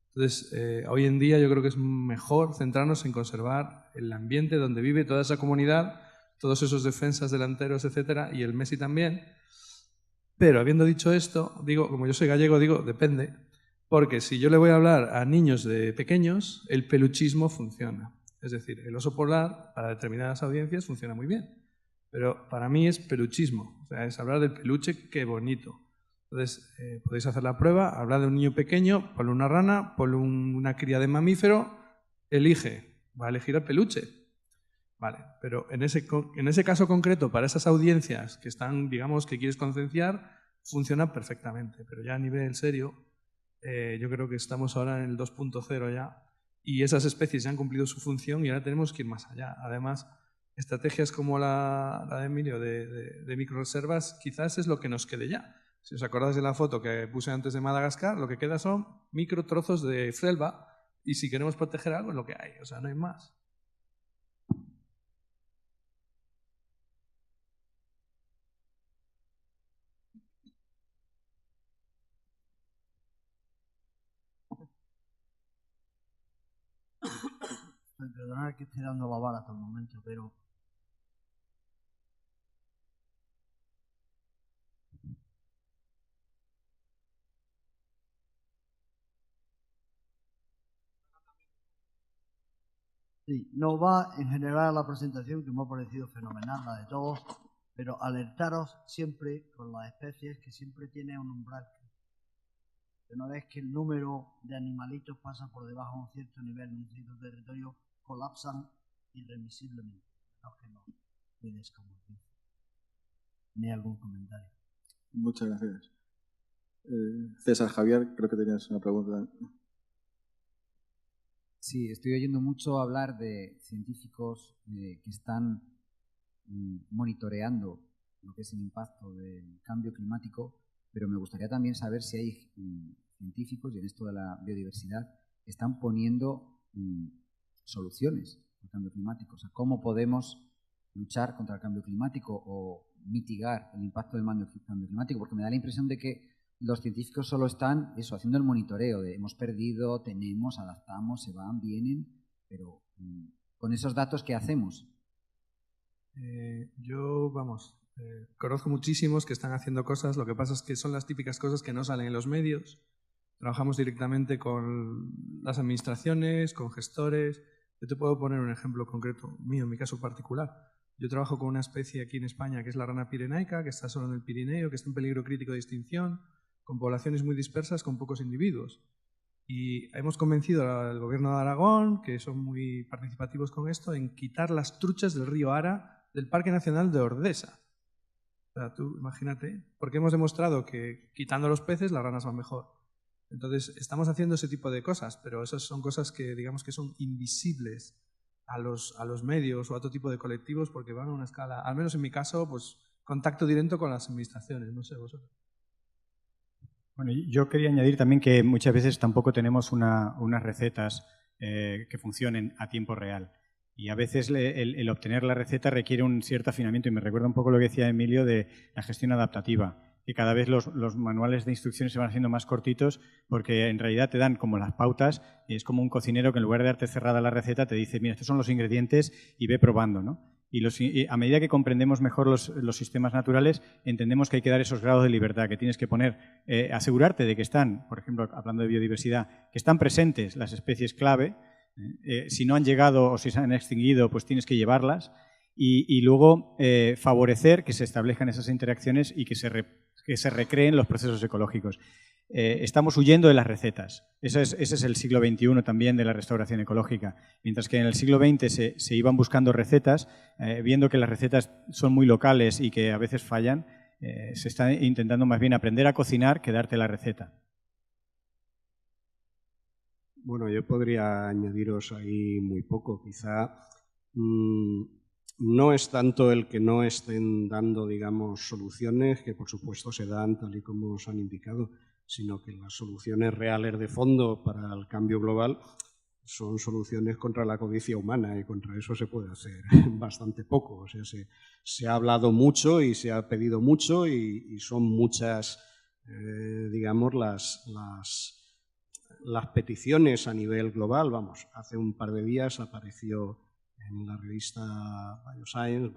Entonces, hoy en día yo creo que es mejor centrarnos en conservar el ambiente donde vive toda esa comunidad, todos esos defensas delanteros, etcétera, y el Messi también. Pero habiendo dicho esto, digo, como yo soy gallego, digo, depende, porque si yo le voy a hablar a niños de pequeños, el peluchismo funciona. Es decir, el oso polar para determinadas audiencias funciona muy bien, pero para mí es peluchismo, o sea, es hablar del peluche, qué bonito. Entonces, podéis hacer la prueba, hablar de un niño pequeño, ponle una rana, ponle una cría de mamífero, elige, va a elegir el peluche. Vale, pero en ese caso concreto, para esas audiencias que están, digamos, que quieres concienciar, funciona perfectamente. Pero ya a nivel serio, yo creo que estamos ahora en el 2.0 ya y esas especies ya han cumplido su función y ahora tenemos que ir más allá. Además, estrategias como la de Emilio de microreservas quizás es lo que nos quede ya. Si os acordáis de la foto que puse antes de Madagascar, lo que queda son micro trozos de selva y si queremos proteger algo es lo que hay, o sea, no hay más. Perdonad que esté dando la bala hasta el momento, pero sí, no va en general a la presentación que me ha parecido fenomenal, la de todos, pero alertaros siempre con las especies que siempre tienen un umbral. Una vez que el número de animalitos pasa por debajo de un cierto nivel en un cierto territorio, colapsan irremisiblemente. No que no puedes como ni algún comentario. Muchas gracias. César, Javier, creo que tenías una pregunta. Sí, estoy oyendo mucho hablar de científicos que están monitoreando lo que es el impacto del cambio climático, pero me gustaría también saber si hay científicos, y en esto de la biodiversidad, que están poniendo soluciones al cambio climático. O sea, ¿cómo podemos luchar contra el cambio climático o mitigar el impacto del cambio climático? Porque me da la impresión de que los científicos solo están haciendo el monitoreo de hemos perdido, tenemos, adaptamos, se van, vienen, pero con esos datos, ¿qué hacemos? Yo, conozco muchísimos que están haciendo cosas, lo que pasa es que son las típicas cosas que no salen en los medios. Trabajamos directamente con las administraciones, con gestores. Yo te puedo poner un ejemplo concreto mío, en mi caso particular. Yo trabajo con una especie aquí en España que es la rana pirenaica, que está solo en el Pirineo, que está en peligro crítico de extinción, con poblaciones muy dispersas, con pocos individuos. Y hemos convencido al gobierno de Aragón, que son muy participativos con esto, en quitar las truchas del río Ara del Parque Nacional de Ordesa. O sea, tú imagínate, porque hemos demostrado que quitando los peces las ranas van mejor. Entonces, estamos haciendo ese tipo de cosas, pero esas son cosas que, digamos, que son invisibles a los medios o a otro tipo de colectivos porque van a una escala, al menos en mi caso, pues contacto directo con las administraciones, no sé vosotros. Bueno, yo quería añadir también que muchas veces tampoco tenemos unas recetas que funcionen a tiempo real. Y a veces el obtener la receta requiere un cierto afinamiento. Y me recuerda un poco lo que decía Emilio de la gestión adaptativa. Que cada vez los manuales de instrucciones se van haciendo más cortitos porque en realidad te dan como las pautas. Y es como un cocinero que en lugar de darte cerrada la receta te dice, mira, estos son los ingredientes y ve probando, ¿no? Y a medida que comprendemos mejor los sistemas naturales, entendemos que hay que dar esos grados de libertad, que tienes que asegurarte de que están, por ejemplo, hablando de biodiversidad, que están presentes las especies clave. Si no han llegado o si se han extinguido, pues tienes que llevarlas. Y luego favorecer que se establezcan esas interacciones y que se recreen los procesos ecológicos. Estamos huyendo de las recetas. Ese es el siglo XXI también de la restauración ecológica. Mientras que en el siglo XX se iban buscando recetas, viendo que las recetas son muy locales y que a veces fallan, se está intentando más bien aprender a cocinar que darte la receta. Bueno, yo podría añadiros ahí muy poco. Quizá no es tanto el que no estén dando, digamos, soluciones, que por supuesto se dan tal y como os han indicado, sino que las soluciones reales de fondo para el cambio global son soluciones contra la codicia humana, y contra eso se puede hacer bastante poco. O sea, se ha hablado mucho y se ha pedido mucho, y son muchas, digamos, las peticiones a nivel global. Vamos, hace un par de días apareció en la revista Bioscience,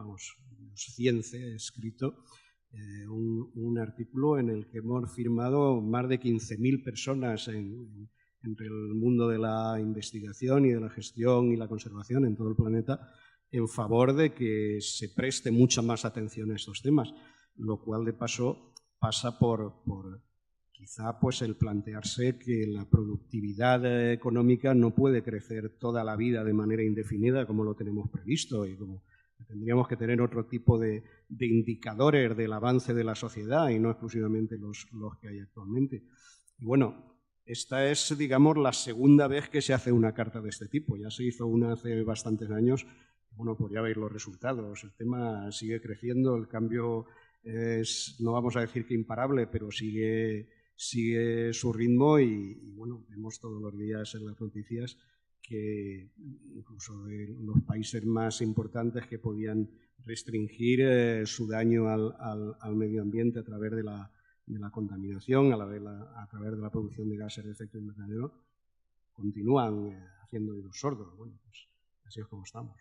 Bioscience, escrito un artículo en el que hemos firmado más de 15.000 personas entre el mundo de la investigación y de la gestión y la conservación en todo el planeta, en favor de que se preste mucha más atención a estos temas, lo cual de paso pasa por quizá pues el plantearse que la productividad económica no puede crecer toda la vida de manera indefinida como lo tenemos previsto, y como tendríamos que tener otro tipo de indicadores del avance de la sociedad y no exclusivamente los que hay actualmente. Y bueno, esta es, digamos, la segunda vez que se hace una carta de este tipo. Ya se hizo una hace bastantes años. Bueno, pues ya veis los resultados. El tema sigue creciendo, el cambio es, no vamos a decir que imparable, pero sigue su ritmo, y bueno, vemos todos los días en las noticias que incluso de los países más importantes que podían restringir su daño al medio ambiente a través de la contaminación, a través de la producción de gases de efecto invernadero, continúan haciendo oídos sordos. Bueno, pues así es como estamos.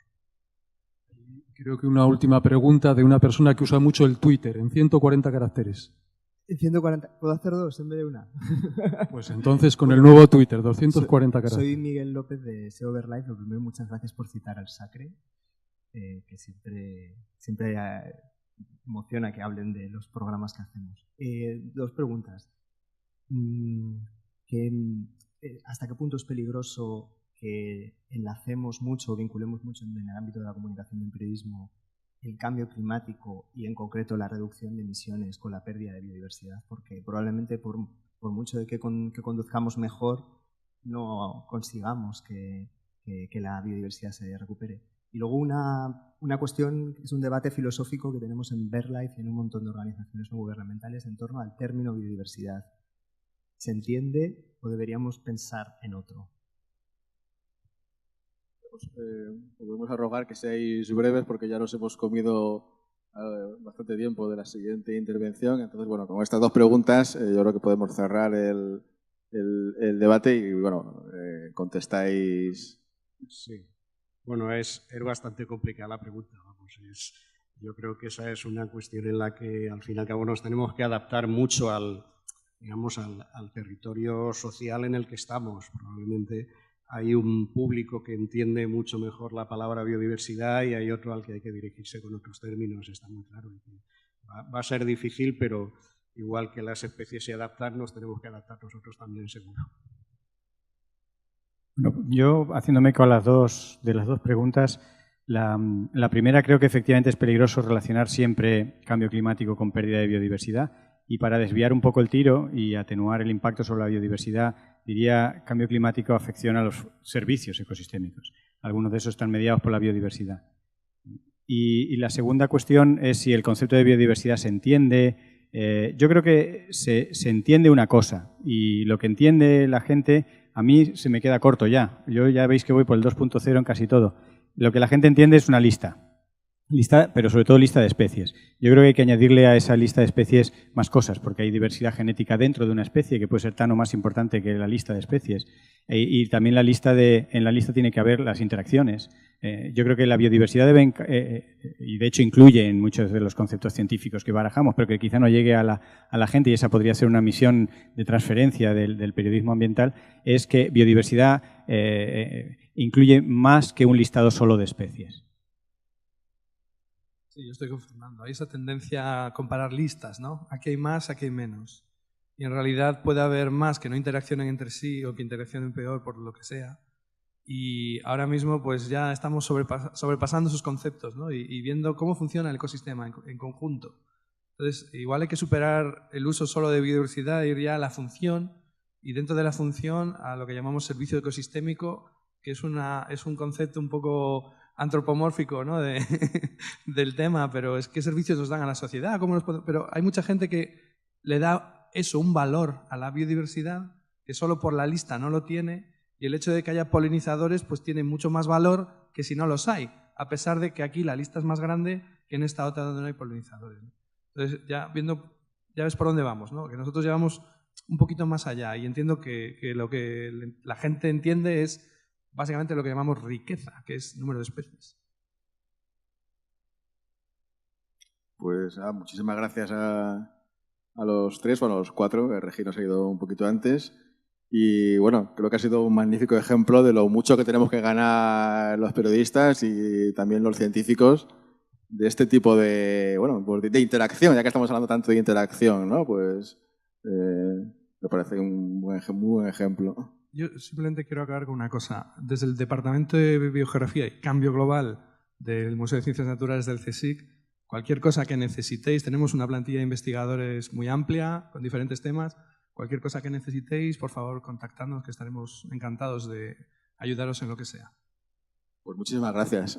Creo que una última pregunta de una persona que usa mucho el Twitter, en 140 caracteres. En 140, ¿puedo hacer dos en vez de una? Pues entonces con el nuevo Twitter, 240 caracteres. Soy Miguel López de SEO Verlife. Lo primero, muchas gracias por citar al Sacre, que siempre emociona que hablen de los programas que hacemos. Dos preguntas. ¿Hasta qué punto es peligroso que enlacemos mucho, vinculemos mucho en el ámbito de la comunicación del periodismo el cambio climático y en concreto la reducción de emisiones con la pérdida de biodiversidad? Porque probablemente por mucho de que conduzcamos mejor no consigamos que la biodiversidad se recupere. Y luego una cuestión, es un debate filosófico que tenemos en Verlife y en un montón de organizaciones no gubernamentales en torno al término biodiversidad. ¿Se entiende o deberíamos pensar en otro? Os volvemos a rogar que seáis breves porque ya nos hemos comido bastante tiempo de la siguiente intervención. Entonces, bueno, con estas dos preguntas yo creo que podemos cerrar el debate y, bueno, contestáis. Sí. Bueno, es bastante complicada la pregunta. Vamos, yo creo que esa es una cuestión en la que al fin y al cabo nos tenemos que adaptar mucho al territorio social en el que estamos. Probablemente hay un público que entiende mucho mejor la palabra biodiversidad y hay otro al que hay que dirigirse con otros términos, está muy claro. Va a ser difícil, pero igual que las especies se adaptan, nos tenemos que adaptar nosotros también, seguro. Bueno, yo, haciéndome eco a las dos preguntas, la primera, creo que efectivamente es peligroso relacionar siempre cambio climático con pérdida de biodiversidad. Y para desviar un poco el tiro y atenuar el impacto sobre la biodiversidad, diría cambio climático afecciona a los servicios ecosistémicos. Algunos de esos están mediados por la biodiversidad. Y la segunda cuestión es si el concepto de biodiversidad se entiende. Yo creo que se entiende una cosa, y lo que entiende la gente a mí se me queda corto ya. Yo ya veis que voy por el 2.0 en casi todo. Lo que la gente entiende es una lista. Pero sobre todo lista de especies. Yo creo que hay que añadirle a esa lista de especies más cosas, porque hay diversidad genética dentro de una especie que puede ser tan o más importante que la lista de especies. Y también en la lista tiene que haber las interacciones. Yo creo que la biodiversidad y de hecho incluye en muchos de los conceptos científicos que barajamos, pero que quizá no llegue a la gente, y esa podría ser una misión de transferencia del periodismo ambiental, es que biodiversidad incluye más que un listado solo de especies. Sí, yo estoy confirmando. Hay esa tendencia a comparar listas, ¿no? Aquí hay más, aquí hay menos. Y en realidad puede haber más que no interaccionen entre sí o que interaccionen peor por lo que sea. Y ahora mismo pues ya estamos sobrepasando esos conceptos, ¿no? y viendo cómo funciona el ecosistema en conjunto. Entonces, igual hay que superar el uso solo de biodiversidad e ir ya a la función, y dentro de la función a lo que llamamos servicio ecosistémico, que es un concepto un poco antropomórfico, ¿no? del tema, pero es qué servicios nos dan a la sociedad, pero hay mucha gente que le da eso, un valor a la biodiversidad, que solo por la lista no lo tiene, y el hecho de que haya polinizadores pues tiene mucho más valor que si no los hay, a pesar de que aquí la lista es más grande que en esta otra donde no hay polinizadores. Entonces, ya ves por dónde vamos, ¿no? Que nosotros llevamos un poquito más allá, y entiendo que lo que la gente entiende es básicamente lo que llamamos riqueza, que es número de especies. Pues muchísimas gracias a los tres, bueno, a los cuatro, que Regina se ha ido un poquito antes. Y bueno, creo que ha sido un magnífico ejemplo de lo mucho que tenemos que ganar los periodistas y también los científicos de este tipo de interacción, ya que estamos hablando tanto de interacción, ¿no? Pues me parece un muy buen ejemplo. Yo simplemente quiero acabar con una cosa. Desde el Departamento de Biogeografía y Cambio Global del Museo de Ciencias Naturales del CSIC, cualquier cosa que necesitéis, tenemos una plantilla de investigadores muy amplia, con diferentes temas. Cualquier cosa que necesitéis, por favor, contactadnos, que estaremos encantados de ayudaros en lo que sea. Pues muchísimas gracias.